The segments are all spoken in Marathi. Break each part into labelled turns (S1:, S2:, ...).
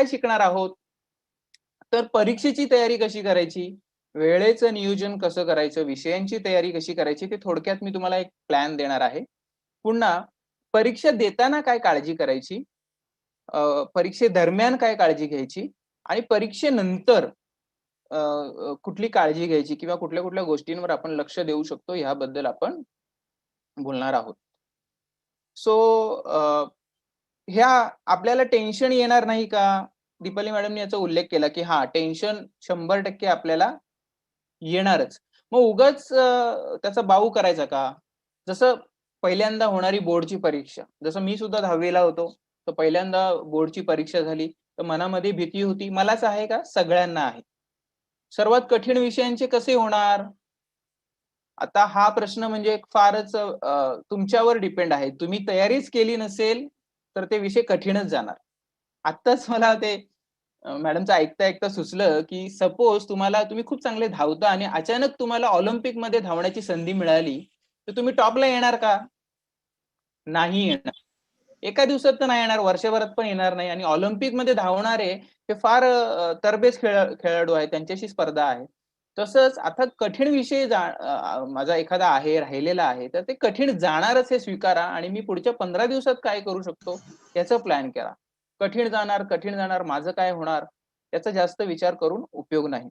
S1: काय शिकणार आहोत? तर परीक्षेची तयारी कशी करायची, वेळेचं नियोजन कसं करायचं, विषयांची तयारी कशी करायची, ते थोडक्यात मी तुम्हाला एक प्लॅन देणार आहे. पुन्हा परीक्षा देताना काय काळजी करायची, परीक्षेदरम्यान काय काळजी घ्यायची आणि परीक्षेनंतर कुठली काळजी घ्यायची किंवा कुठल्या-कुठल्या गोष्टींवर आपण लक्ष देऊ शकतो, ह्याबद्दल आपण बोलणार आहोत. सो ह्या आपल्याला टेन्शन येणार नाही का? दीपाली मॅडमनी याचा उल्लेख केला, की हां, टेन्शन 100% आपल्याला येणारच. मग उगाच त्याचा बाऊ करायचा का? जसं पहिल्यांदा होणारी बोर्डची परीक्षा. जसं मी सुद्धा 10वी होतो. तर पहिल्यांदा बोर्डची परीक्षा झाली. तर मनामध्ये भीती होती. मलाच आहे का? सगळ्यांना आहे. सर्वात कठीण विषयांचे कसे होणार? आता हा प्रश्न म्हणजे फारच तुमच्यावर डिपेंड आहे. तुम्ही तयारीच केली नसेल, तर ते विषय कठीणच जाणार. आत्ताच मला ते मॅडमचं ऐकता-ऐकता सुचलं, की सपोज तुम्ही खूप चांगले धावता आणि अचानक तुम्हाला ऑलिम्पिकमध्ये धावण्याची संधी मिळाली, तर तुम्ही टॉपला येणार का? नाही येणार. एका दिवसात तर नाही येणार, वर्षभरात पण येणार नाही आणि ऑलिम्पिकमध्ये धावणारे हे फार तरबेज खेळाडू आहेत, त्यांच्याशी स्पर्धा आहे. तसंच आता कठीण विषय माझा एखादा आहे, राहिलेला आहे, तर ते कठीण जाणारच हे स्वीकारा आणि मी पुढच्या 15 दिवसात काय करू शकतो, याचा प्लॅन करा. कठीण जाणार, माझं काय होणार, याचा जास्त विचार करून उपयोग नाही.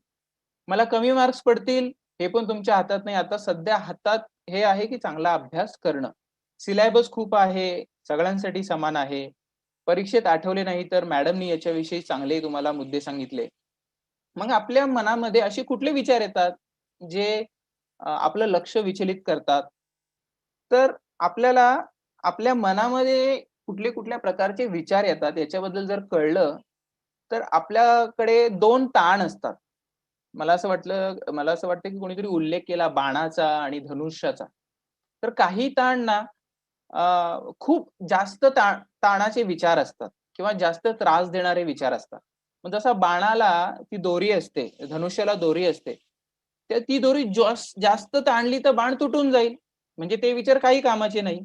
S1: मला कमी मार्क्स पडतील, हे पण तुमच्या हातात नाही. आता सध्या हातात हे आहे, की चांगला अभ्यास करणं. सिलॅबस खूप आहे, सगळ्यांसाठी समान आहे. परीक्षेत आठवले नाही तर मॅडमनी याच्याविषयी चांगले तुम्हाला मुद्दे सांगितले. मग आपल्या मनामध्ये असे कुठले विचार येतात, जे आपलं लक्ष विचलित करतात? तर आपल्याला आपल्या मनामध्ये कुठल्या प्रकारचे विचार येतात याच्याबद्दल जर कळलं, तर आपल्याकडे 2 ताण असतात. मला असं वाटतं, की कोणीतरी उल्लेख केला बाणाचा आणि धनुष्याचा. तर काही ताण ना खूप जास्त ताणाचे विचार असतात किंवा जास्त त्रास देणारे विचार असतात. मग जसा बाणाला ती दोरी असते, धनुष्याला दोरी असते. तर ती दोरी जास्त ताणली तर बाण तुटून जाईल. म्हणजे ते विचार काही कामाचे नाही.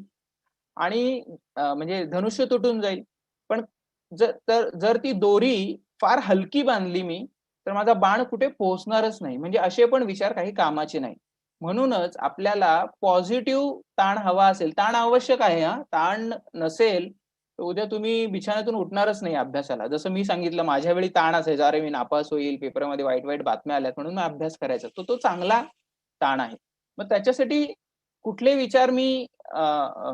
S1: आणि म्हणजे धनुष्य तुटून जाईल. पण जर ती दोरी फार हलकी बांधली मी, तर माझा बाण कुठे पोहोचणारच नाही. म्हणजे असे पण विचार काही कामाचे नाही. म्हणूनच आपल्याला पॉझिटिव्ह ताण हवा असेल, ताण आवश्यक आहे हां. ताण नसेल, तर उद्या तुम्ही बिछान्यातून उठणारच नाही अभ्यासाला. जसं मी सांगितलं माझ्या वेळी ताण असायचा, "अरे, मी नापास होईल, पेपरमध्ये वाईट-वाईट बातम्या आल्यात म्हणून मी अभ्यास करायचा." तर तो चांगला ताण आहे. मग त्याच्यासाठी कुठले विचार मी अ, अ,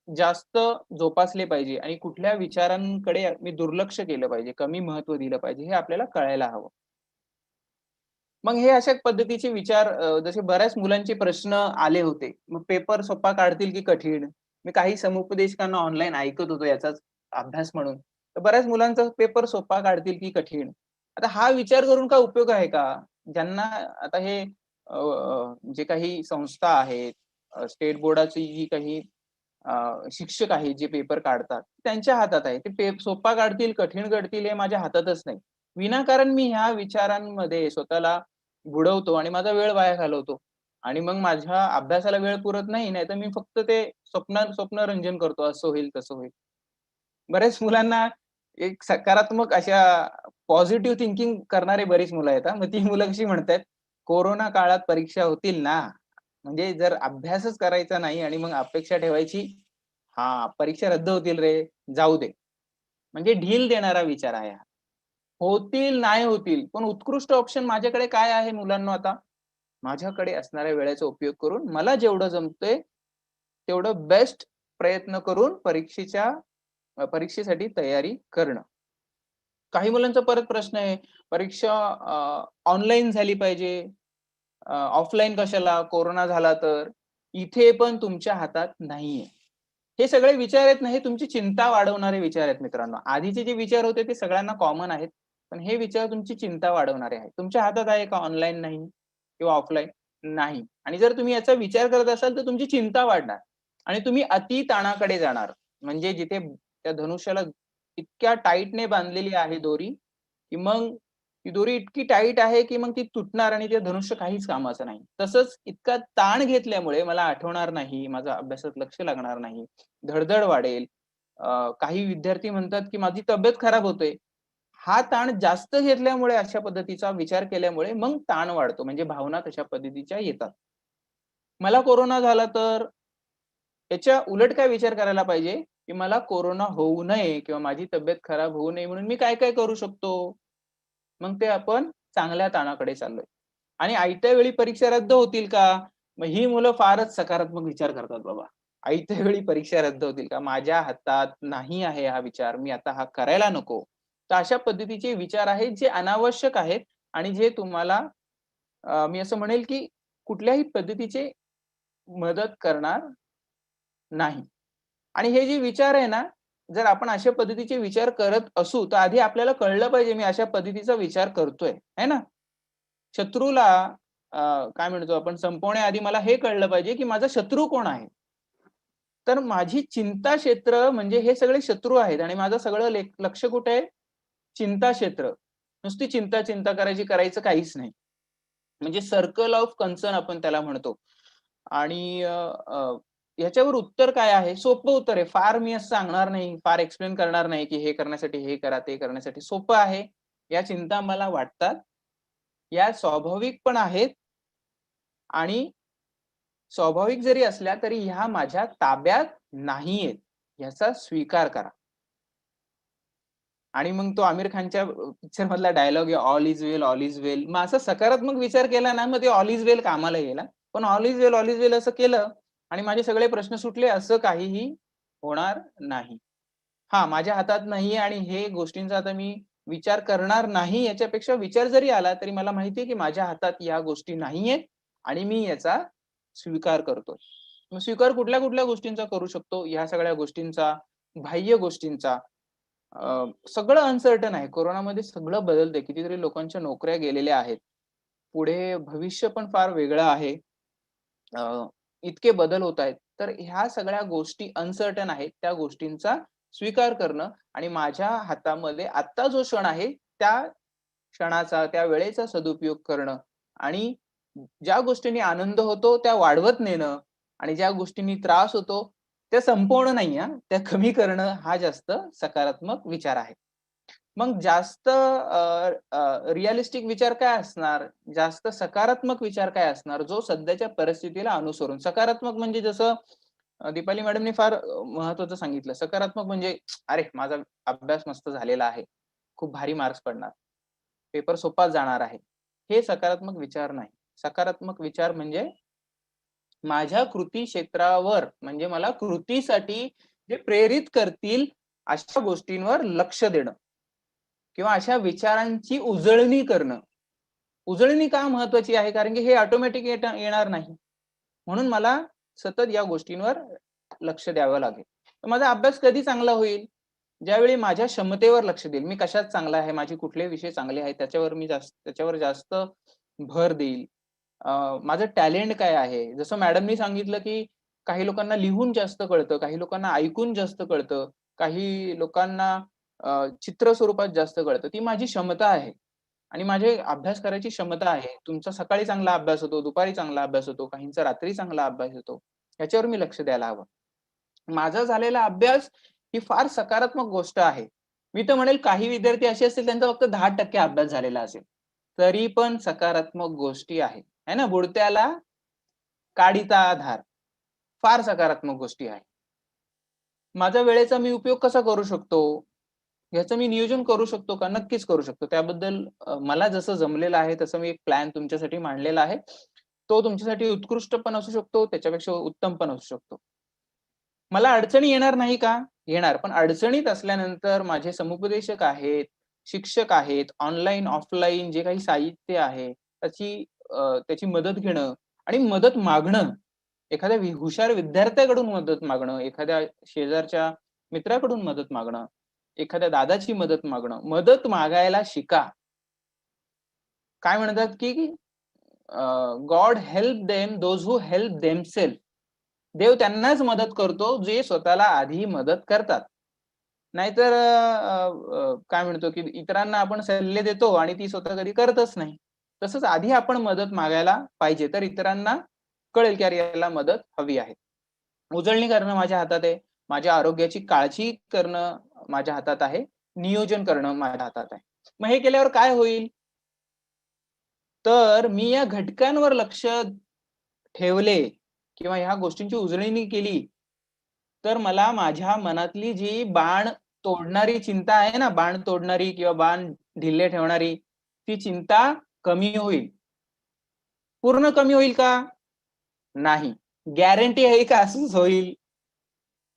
S1: जास्त जोपासले पाहिजे आणि कुठल्या विचारांकडे मी दुर्लक्ष केलं पाहिजे, कमी महत्त्व दिलं पाहिजे, हे आपल्याला कळायला हवं. मग हे अशा पद्धतीचे विचार जसे बऱ्याच मुलांचे प्रश्न आले होते. मग पेपर सोपा काढतील की कठीण? मी काही समुपदेशकांना ऑनलाईन ऐकत होतो याचाच अभ्यास म्हणून. तर बऱ्याच मुलांचा पेपर सोपा काढतील की कठीण? आता हा विचार करून काय उपयोग आहे का? ज्यांना आता हे जे काही संस्था आहेत, स्टेट बोर्डाची जी काही शिक्षक आहेत जे पेपर काढतात, त्यांच्या हातात आहे. ते सोपा काढतील, कठीण काढतील हे माझ्या हातातच नाही. विनाकारण मी ह्या विचारांमध्ये स्वतःला बुडवतो आणि माझा वेळ वाया घालवतो. आणि मग माझ्या अभ्यासाला वेळ पुरत नाही, नाहीतर मी फक्त ते स्वप्नरंजन करतो, असं होईल, तसं होईल. बऱ्याच मुलांना एक सकारात्मक अशा पॉझिटिव्ह थिंकिंग करणारे बरीच मुलं आहेत हां. मग ती मुलं कशी म्हणतायत, "कोरोना काळात परीक्षा होतील ना?" म्हणजे जर अभ्यासच करायचा नाही आणि मग अपेक्षा ठेवायची, "हां, परीक्षा रद्द होतील रे, जाऊ दे." म्हणजे ढील देणारा विचार आहे हा. होतील, नाही होतील, पण उत्कृष्ट ऑप्शन माझ्याकडे काय आहे मुलांनो आता? माझ्याकडे असणाऱ्या वेळेचा उपयोग करून मला जेवढं जमतंय, तेवढं बेस्ट प्रयत्न करून परीक्षेसाठी तयारी करणं. काही मुलांचा परत प्रश्न आहे, परीक्षा ऑनलाईन झाली पाहिजे, ऑफलाईन कशाला? कोरोना झाला तर? इथे पण तुमच्या हातात नाहीये. हे सगळे विचार आहेत ना, हे तुमची चिंता वाढवणारे विचार आहेत मित्रांनो. आधीचे जे विचार होते ते सगळ्यांना कॉमन आहेत. पण हे विचार तुमची चिंता वाढवणारे आहेत. तुमच्या हातात आहे का ऑनलाईन नाही किंवा ऑफलाईन? नाही. आणि जर तुम्ही याचा विचार करत असाल तर तुमची चिंता वाढणार आणि तुम्ही अति ताणाकडे जाणार. म्हणजे जिथे त्या धनुष्याला इतक्या टाईटने बांधलेली आहे दोरी, की मग ती दोरी इतकी टाईट आहे, की मग ती तुटणार आणि ते धनुष्य काहीच कामाचं नाही. तसंच इतका ताण घेतल्यामुळे मला आठवणार नाही, माझं अभ्यासात लक्ष लागणार नाही, धड वाढेल. काही विद्यार्थी म्हणतात, की माझी तब्येत खराब होते. हा ताण जास्त घेतल्यामुळे, अशा पद्धतीचा विचार केल्यामुळे मग ताण वाढतो, म्हणजे भावना तशा पद्धतीच्या येतात. मला कोरोना झाला तर याच्या उलट काय विचार करायला पाहिजे, की मला कोरोना होऊ नये किंवा माझी तब्येत खराब होऊ नये म्हणून मी काय-काय करू शकतो? मग ते आपण चांगल्या ताणाकडे चाललोय. आणि आयत्या वेळी परीक्षा रद्द होतील का? मग ही मुलं फारच सकारात्मक विचार करतात बाबा. आयत्या वेळी परीक्षा रद्द होतील का? माझ्या हातात नाही आहे हा विचार. मी आता हा करायला नको. तर अशा पद्धतीचे विचार आहेत जे अनावश्यक आहेत आणि जे तुम्हाला मी असं म्हणेल, की कुठल्याही पद्धतीचे मदत करणार नाही. आणि हे जे विचार आहे ना, जर आपण अशा पद्धतीचे विचार करत असू, तर आधी आपल्याला कळलं पाहिजे मी अशा पद्धतीचा विचार करतोय, आहे ना? शत्रूला अ, काय म्हणतो आपण संपवण्याआधी मला हे कळलं पाहिजे, की माझा शत्रू कोण आहे? तर माझी चिंता क्षेत्र म्हणजे हे सगळे शत्रू आहेत आणि माझं सगळं लक्ष कुठे आहे? चिंता क्षेत्र. नुसती चिंता करायची, करायचं काहीच नाही. म्हणजे सर्कल ऑफ कन्सर्न आपण त्याला म्हणतो. आणि अ, अ, ह्याच्यावर उत्तर काय आहे? सोपं उत्तर आहे. फार मी असं सांगणार नाही, फार एक्सप्लेन करणार नाही, की हे करण्यासाठी हे करा, ते करण्यासाठी. सोपं आहे. या चिंता मला वाटतात. या स्वाभाविक पण आहेत आणि स्वाभाविक जरी असल्या तरी ह्या माझ्या ताब्यात नाहीयेत. याचा स्वीकार करा. आणि मग तो आमिर खानच्या पिक्चर मधला डायलॉग आहे, "all is well, all is well." मग असा सकारात्मक विचार केला ना, मग ते ऑल इज वेल कामाला येईल हां. पण ऑल इज वेल असं केलं आणि माझे सगळे प्रश्न सुटले असं काहीही होणार नाही. हां, माझ्या हातात नाहीये आणि हे गोष्टींचा आता मी विचार करणार नाही, याच्यापेक्षा विचार जरी आला तरी मला माहिती आहे, की माझ्या हातात या गोष्टी नाहीयेत आणि मी याचा स्वीकार करतोय. मग स्वीकार कुठल्या-कुठल्या गोष्टींचा करू शकतो? ह्या सगळ्या गोष्टींचा, बाह्य गोष्टींचा. सगळं अनसर्टन आहे. कोरोनामध्ये सगळं बदलतंय. कितीतरी लोकांच्या नोकऱ्या गेलेल्या आहेत. पुढे भविष्य पण फार वेगळं आहे. इतके बदल होत आहेत. तर ह्या सगळ्या गोष्टी अनसर्टन आहेत. त्या गोष्टींचा स्वीकार करणं आणि माझ्या हातामध्ये आत्ता जो क्षण आहे, त्या क्षणाचा, त्या वेळेचा सदुपयोग करणं आणि ज्या गोष्टींनी आनंद होतो त्या वाढवत नेणं आणि ज्या गोष्टींनी त्रास होतो त्या संपवणं नाही हां, त्या कमी करणं हा जास्त सकारात्मक विचार आहे. मग जास्त रिअलिस्टिक विचार काय असणार? जास्त सकारात्मक विचार काय असणार? जो सध्याच्या परिस्थितीला अनुसरून. सकारात्मक म्हणजे जसं दीपाली मॅडमनी फार महत्त्वाचं सांगितलं. सकारात्मक म्हणजे "अरे, माझा अभ्यास मस्त झालेला आहे. खूप भारी मार्क्स पडणार. पेपर सोपाच जाणार आहे." हे सकारात्मक विचार नाही. सकारात्मक विचार म्हणजे माझ्या कृती क्षेत्रावर म्हणजे मला कृतीसाठी जे प्रेरित करतील अशा गोष्टींवर लक्ष देणं किंवा अशा विचारांची उजळणी करणं. उजळणी का महत्वाची आहे? कारण की हे ऑटोमॅटिक येणार नाही. म्हणून मला सतत या गोष्टींवर लक्ष द्यावं लागेल. तर माझा अभ्यास कधी चांगला होईल? ज्यावेळी माझ्या क्षमतेवर लक्ष देईल. मी कशात चांगला आहे, माझे कुठले विषय चांगले आहेत त्याच्यावर जास्त भर देईल. माझं टॅलेंट काय आहे? जसं मॅडमनी सांगितलं, की काही लोकांना लिहून जास्त कळतं, काही लोकांना ऐकून जास्त कळतं, काही लोकांना चित्र स्वरूपात जास्त कळतं. ती माझी क्षमता आहे आणि माझी अभ्यास करायची क्षमता आहे. तुमचा सकाळी चांगला अभ्यास होतो, दुपारी चांगला अभ्यास होतो, काहींचा रात्री चांगला अभ्यास होतो. याच्यावर मी लक्ष द्यायला हवं. माझा झालेला अभ्यास ही फार सकारात्मक गोष्ट आहे. मी तर म्हणेल काही विद्यार्थी असे असतील त्यांचा फक्त 10% अभ्यास झालेला असेल. तरी पण सकारात्मक गोष्टी आहे. आहे ना? बुडत्याला काडीचा आधार. फार सकारात्मक गोष्टी आहेत. माझ्या वेळेचा मी उपयोग कसा करू शकतो? ह्याचं मी नियोजन करू शकतो का? नक्कीच करू शकतो. त्याबद्दल मला जसं जमलेलं आहे तसं मी एक प्लॅन तुमच्यासाठी मांडलेला आहे. तो तुमच्यासाठी उत्कृष्ट पण असू शकतो, त्याच्यापेक्षा उत्तम पण असू शकतो. मला अडचणी येणार नाही का? येणार. पण अडचणीत असल्यानंतर माझे समुपदेशक आहेत, शिक्षक आहेत, ऑनलाईन, ऑफलाईन जे काही साहित्य आहे, त्याची मदत घेणं आणि मदत मागणं. एखाद्या हुशार विद्यार्थ्याकडून मदत मागणं, एखाद्या शेजारच्या मित्राकडून मदत मागणं, एखाद्या दादाची मदत मागणं. मदत मागायला शिका. काय म्हणतात, की God help them those who help themselves. देव त्यांनाच मदत करतो, जे स्वतःला आधी मदत करतात. नाहीतर काय म्हणतो, की इतरांना आपण सल्ले देतो आणि ती स्वतः कधी करतच नाही. तसंच आधी आपण मदत मागायला पाहिजे, तर इतरांना कळेल, की अरे याला मदत हवी आहे. उजळणी करणं माझ्या हातात आहे. माझ्या आरोग्याची काळजी करणं माझ्या हातात आहे. नियोजन करणं माझ्या हातात आहे. मग हे केल्यावर काय होईल? तर मी या घटकांवर लक्ष ठेवले किंवा ह्या गोष्टींची उजळणी केली, तर मला माझ्या मनातली जी बाण तोडणारी चिंता आहे ना, बाण तोडणारी किंवा बाण ढिल्ले ठेवणारी, ती चिंता कमी होईल. पूर्ण कमी होईल का? नाही. गॅरंटी आहे का असंच होईल?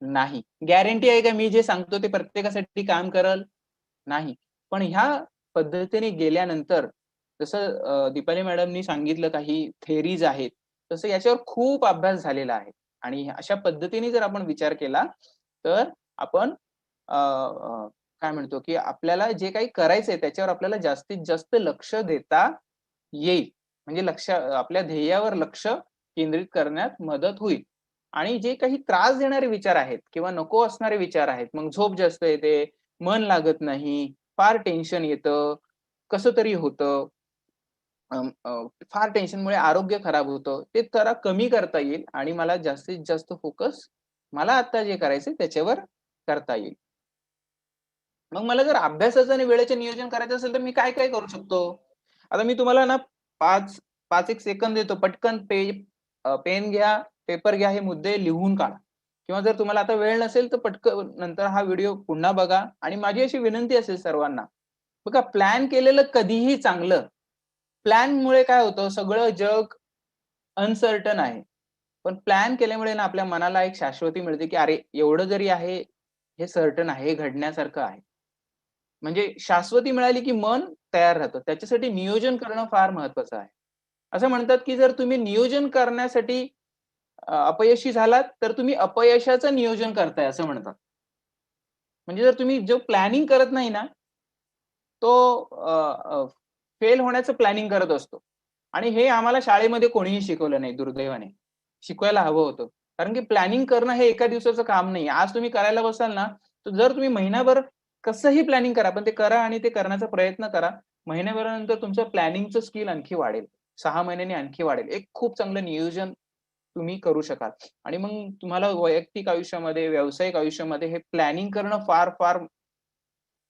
S1: नाही. गॅरंटी आहे का मी जे सांगतो ते प्रत्येकासाठी काम करेल? नाही. पण ह्या पद्धतीने गेल्यानंतर जसं दीपाली मॅडमनी सांगितलं काही थेअरीज आहेत, तसं याच्यावर खूप अभ्यास झालेला आहे आणि अशा पद्धतीने जर आपण विचार केला, तर आपण अ, अ, काय म्हणतो, की आपल्याला जे काही करायचंय त्याच्यावर आपल्याला जास्तीत जास्त लक्ष देता येईल. म्हणजे आपल्या ध्येयावर लक्ष केंद्रित करण्यात मदत होईल. आणि जे काही त्रास देणारे विचार आहेत किंवा नको असणारे विचार आहेत, मग झोप जास्त येते, मन लागत नाही, फार टेन्शन येतं, कसं तरी होतं, फार टेन्शनमुळे आरोग्य खराब होतं. ते जरा कमी करता येईल आणि मला जास्तीत जास्त फोकस मला आता जे करायचंय त्याच्यावर करता येईल. मग मला जर अभ्यासाचं आणि वेळेचं नियोजन करायचं असेल, तर मी काय-काय करू शकतो? आता मी तुम्हाला ना 5 एक सेकंद देतो. पटकन पेन घ्या, पेपर घ्या, हे मुद्दे लिहून काढा. किंवा जर तुम्हाला आता वेळ नसेल, तर पटकन नंतर हा व्हिडिओ पुन्हा बघा आणि माझी अशी विनंती असेल सर्वांना, बघा प्लॅन केलेलं कधीही चांगलं. प्लॅनमुळे काय होतं, सगळं जग अनसर्टन आहे. पण प्लॅन केल्यामुळे ना आपल्या मनाला एक शाश्वती मिळते, की अरे एवढं जरी आहे, हे सर्टन आहे, हे घडण्यासारखं आहे. म्हणजे शाश्वती मिळाली, की मन तयार राहतं. त्याच्यासाठी नियोजन करणं फार महत्वाचं आहे. असं म्हणतात, की जर तुम्ही नियोजन करण्यासाठी अपयशी झालात, तर तुम्ही अपयशाचं नियोजन करताय असं म्हणतात. म्हणजे जर तुम्ही जो प्लॅनिंग करत नाही ना, तो फेल होण्याचं प्लॅनिंग करत असतो. आणि हे आम्हाला शाळेमध्ये कोणीही शिकवलं नाही दुर्दैवाने. शिकवायला हवं होतं. कारण की प्लॅनिंग करणं हे एका दिवसाचं काम नाही. आज तुम्ही करायला बसाल ना, तर जर तुम्ही महिनाभर कसंही प्लॅनिंग करा, पण ते करा आणि ते करण्याचा प्रयत्न करा. महिन्याभरानंतर तुमचं प्लॅनिंगचं स्किल आणखी वाढेल. 6 महिन्यांनी आणखी वाढेल. एक खूप चांगलं नियोजन तुम्ही करू शकाल आणि मग तुम्हाला वैयक्तिक आयुष्यामध्ये, व्यावसायिक आयुष्यामध्ये हे प्लॅनिंग करणं फार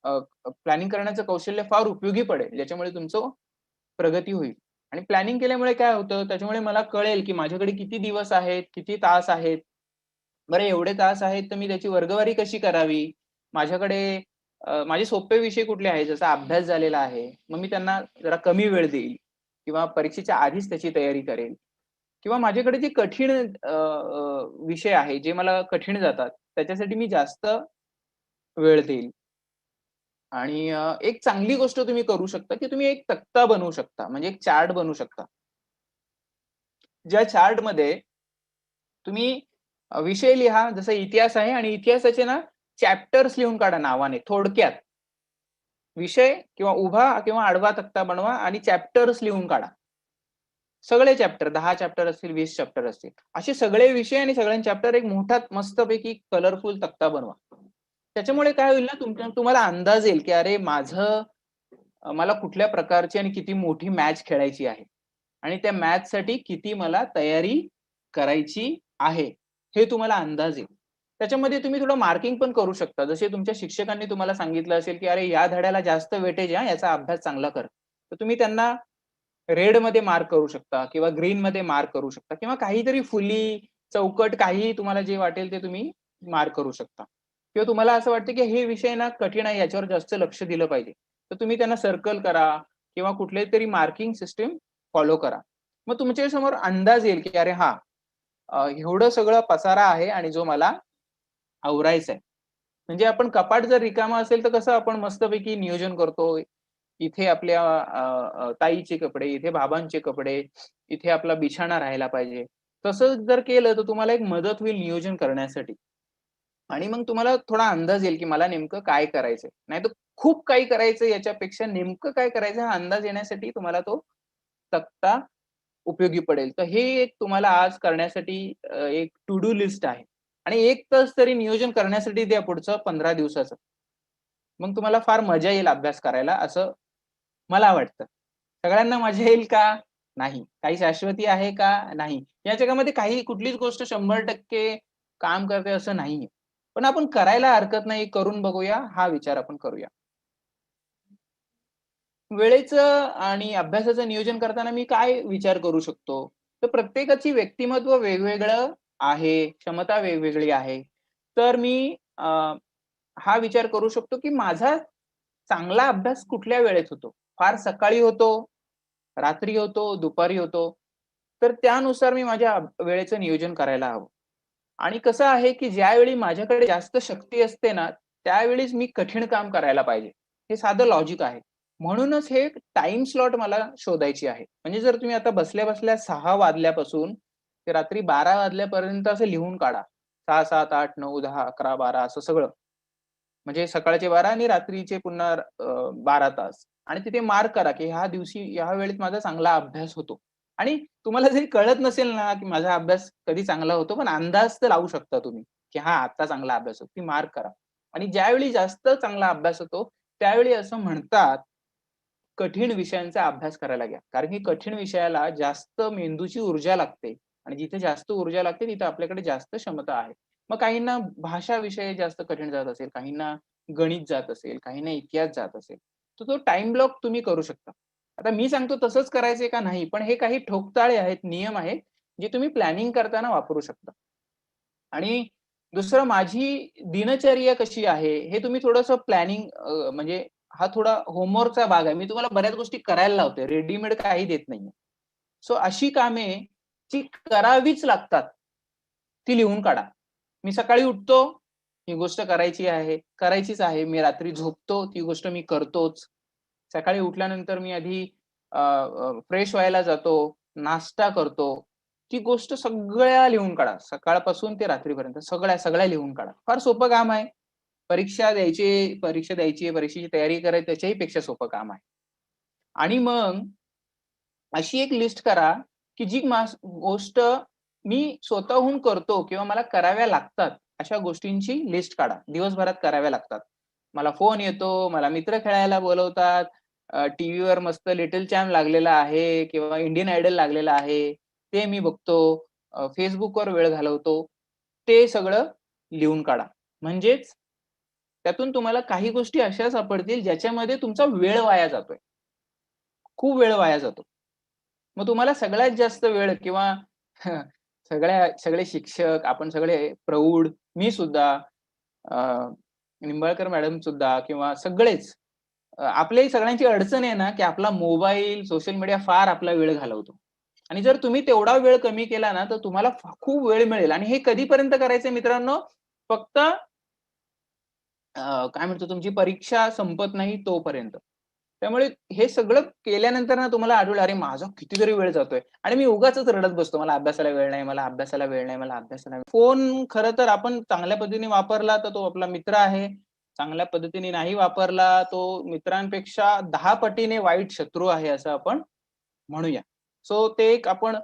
S1: प्लॅनिंग करण्याचं कौशल्य फार उपयोगी पडेल. ज्याच्यामुळे तुमचं प्रगती होईल. आणि प्लॅनिंग केल्यामुळे काय होतं, त्याच्यामुळे मला कळेल, की माझ्याकडे किती दिवस आहेत, किती तास आहेत. बरं एवढे तास आहेत, तर मी त्याची वर्गवारी कशी करावी? माझ्याकडे माझे सोपे विषय कुठले आहेत? जसा अभ्यास झालेला आहे. मग मी त्यांना जरा कमी वेळ देईल किंवा परीक्षेच्या आधीच त्याची तयारी करेल किंवा माझ्याकडे जे कठीण विषय आहे, जे मला कठीण जातात, त्याच्यासाठी मी जास्त वेळ देईल. आणि एक चांगली गोष्ट तुम्ही करू शकता, की तुम्ही एक तक्ता बनवू शकता. म्हणजे एक चार्ट बनवू शकता. ज्या चार्टमध्ये तुम्ही विषय लिहा, जसं इतिहास आहे आणि इतिहासाचे ना चॅप्टर्स लिहून काढा नावाने थोडक्यात. विषय किंवा उभा किंवा आडवा तक्ता बनवा आणि चॅप्टर्स लिहून काढा. सगळे चॅप्टर 10 चॅप्टर असतील, 20 चॅप्टर असतील. असे सगळे विषय आणि सगळ्यांचे चॅप्टर एक मोठा मस्तपैकी कलरफुल तक्ता बनवा. त्याच्यामुळे काय होईल ना तुम्हाला अंदाज येईल, की अरे मला कुठल्या प्रकारची आणि किती मोठी मॅच खेळायची आहे आणि त्या मॅचसाठी किती मला तयारी करायची आहे, हे तुम्हाला अंदाज येईल. त्याच्यामध्ये तुम्ही थोडं मार्किंग पण करू शकता. जसे तुमच्या शिक्षकांनी तुम्हाला सांगितलं असेल, की "अरे, या धड्याला जास्त वेटेज आहे याचा अभ्यास चांगला कर." तर तुम्ही त्यांना रेडमध्ये मार्क करू शकता किंवा ग्रीनमध्ये मार्क करू शकता किंवा काहीतरी फुली, चौकट काहीही तुम्हाला जे वाटेल ते तुम्ही मार्क करू शकता. किंवा तुम्हाला असं वाटतं, की हे विषय ना कठीण आहे याच्यावर जास्त लक्ष दिलं पाहिजे. तर तुम्ही त्यांना सर्कल करा किंवा कुठलीतरी मार्किंग सिस्टम फॉलो करा. मग तुमच्या समोर अंदाज येईल, की अरे हां, एवढं सगळं पसारा आहे आणि जो मला आवरायचा आहे. म्हणजे आपण कपाट जर रिकामं असेल, तर कसं आपण मस्तपैकी नियोजन करतो. इथे आपल्या ताईचे कपडे, इथे बाबांचे कपडे, इथे आपला बिछाना राहायला पाहिजे. तसं जर केलं, तर तुम्हाला एक मदत होईल नियोजन करण्यासाठी. आणि मग तुम्हाला थोडा अंदाज येईल, की मला नेमकं काय करायचंय. नाहीतर खूप काही करायचं याच्यापेक्षा नेमकं काय करायचं हा अंदाज येण्यासाठी तुम्हाला तो तक्ता उपयोगी पडेल. तर हे एक तुम्हाला आज करण्यासाठी एक टू डू लिस्ट आहे. आणि 1 तास तरी नियोजन करण्यासाठी द्या पुढचं 15 दिवसाचं. मग तुम्हाला फार मजा येईल अभ्यास करायला असं मला वाटतं. सगळ्यांना मजा येईल का? नाही. काही शाश्वती आहे का? नाही. या जगामध्ये काही कुठलीच गोष्ट 100% काम करते असं नाहीये. पण आपण करायला हरकत नाही, करून बघूया, हा विचार आपण करूया. वेळेचं आणि अभ्यासाचं नियोजन करताना मी काय विचार करू शकतो? तर प्रत्येकाची व्यक्तिमत्व वेगवेगळं आहे, क्षमता वेगवेगळी आहे. तर मी हा विचार करू शकतो, की माझा चांगला अभ्यास कुठल्या वेळेत होतो? फार सकाळी होतो, रात्री होतो, दुपारी होतो. तर त्यानुसार मी माझ्या वेळेचं नियोजन करायला हवं. आणि कसं आहे, की ज्यावेळी माझ्याकडे जास्त शक्ती असते ना, त्यावेळीच मी कठीण काम करायला पाहिजे. हे साधं लॉजिक आहे. म्हणूनच हे टाईम स्लॉट मला शोधायची आहे. म्हणजे जर तुम्ही आता बसल्या-बसल्या 6 वाजल्यापासून ते रात्री 12 वाजल्यापर्यंत असं लिहून काढा. 6, 7, 8, 9, 10, 11, 12 असं सगळं. म्हणजे सकाळचे 12 आणि रात्रीचे पुन्हा 12 तास आणि तिथे मार्क करा, की ह्या दिवशी ह्या वेळेत माझा चांगला अभ्यास होतो. आणि तुम्हाला जरी कळत नसेल ना, की माझा अभ्यास कधी चांगला होतो, पण अंदाज तर लावू शकता तुम्ही, की हां, आता चांगला अभ्यास होतो. ती मार्क करा. आणि ज्यावेळी जास्त चांगला अभ्यास होतो, त्यावेळी असं म्हणतात, कठीण विषयांचा अभ्यास करायला घ्या. कारण की कठीण विषयाला जास्त मेंदूची ऊर्जा लागते आणि जिथे जास्त ऊर्जा लागते, तिथे आपल्याकडे जास्त क्षमता आहे. मग काहींना भाषा विषय जास्त कठीण जात असेल, काहींना गणित जात असेल, काहींना इतिहास जात असेल, तर तो टाईम ब्लॉक तुम्ही करू शकता. आता मी सांगतो तसंच करायचंय का नाही, पण हे काही ठोकताळे आहेत, नियम आहेत, जे तुम्ही प्लॅनिंग करताना वापरू शकता. आणि दुसरं माझी दिनचर्या कशी आहे, हे तुम्ही थोडंसं प्लॅनिंग म्हणजे हा थोडा होमवर्कचा भाग आहे. मी तुम्हाला बऱ्याच गोष्टी करायला लावतोय. रेडीमेड काही देत नाहीये. सो अशी कामे जी करावीच लागतात, ती लिहून काढा. मी सकाळी उठतो, ही गोष्ट करायची आहे, करायचीच आहे. मी रात्री झोपतो, ती गोष्ट मी करतोच. सकाळी उठल्यानंतर मी आधी फ्रेश व्हायला जातो, नाश्ता करतो. ती गोष्ट सगळ्या लिहून काढा. सकाळपासून ते रात्रीपर्यंत सगळ्या लिहून काढा. फार सोपं काम आहे. परीक्षा द्यायची आहे, परीक्षेची तयारी करायची त्याच्याही पेक्षा सोपं काम आहे. आणि मग अशी एक लिस्ट करा, की जी गोष्ट मी स्वतःहून करतो किंवा मला कराव्या लागतात, अशा गोष्टींची लिस्ट काढा. दिवसभरात कराव्या लागतात. मला फोन येतो, मला मित्र खेळायला बोलवतात, टीव्हीवर मस्त लिटल चॅम्प लागलेला आहे किंवा इंडियन आयडल लागलेला आहे. ते मी बघतो. Facebookवर वेळ घालवतो. ते सगळं लिहून काढा. म्हणजेच त्यातून तुम्हाला काही गोष्टी अशा सापडतील ज्याच्यामध्ये तुमचा वेळ वाया जातोय. खूप वेळ वाया जातो. मग तुम्हाला सगळ्यात जास्त वेळ किंवा सगळे शिक्षक, आपण सगळे प्रौढ, मी सुद्धा, अ, निंबाळकर मॅडम सुद्धा किंवा सगळेच आपल्याही सगळ्यांची अडचण आहे ना, की आपला मोबाईल, सोशल मीडिया फार आपला वेळ घालवतो. आणि जर तुम्ही तेवढा वेळ कमी केला ना, तर तुम्हाला खूप वेळ मिळेल आणि हे कधीपर्यंत करायचंय मित्रांनो? फक्त काय म्हणतो तुमची परीक्षा संपत नाही तोपर्यंत. त्यामुळे हे सगळं केल्यानंतर ना तुम्हाला आढळेल, "अरे माझा कितीतरी वेळ जातोय" आणि मी उगाचच रडत बसतो. मला अभ्यासाला वेळ नाही, मला अभ्यासाला वेळ नाही, मला अभ्यासाला फोन खरं तर आपण चांगल्या पद्धतीने वापरला तर तो आपला मित्र आहे. चांगल्या पद्धतीने नाही वापरला, तो मित्रांपेक्षा 10 पटीने वाईट शत्रू आहे असं आपण म्हणूया. सो ते एक आपण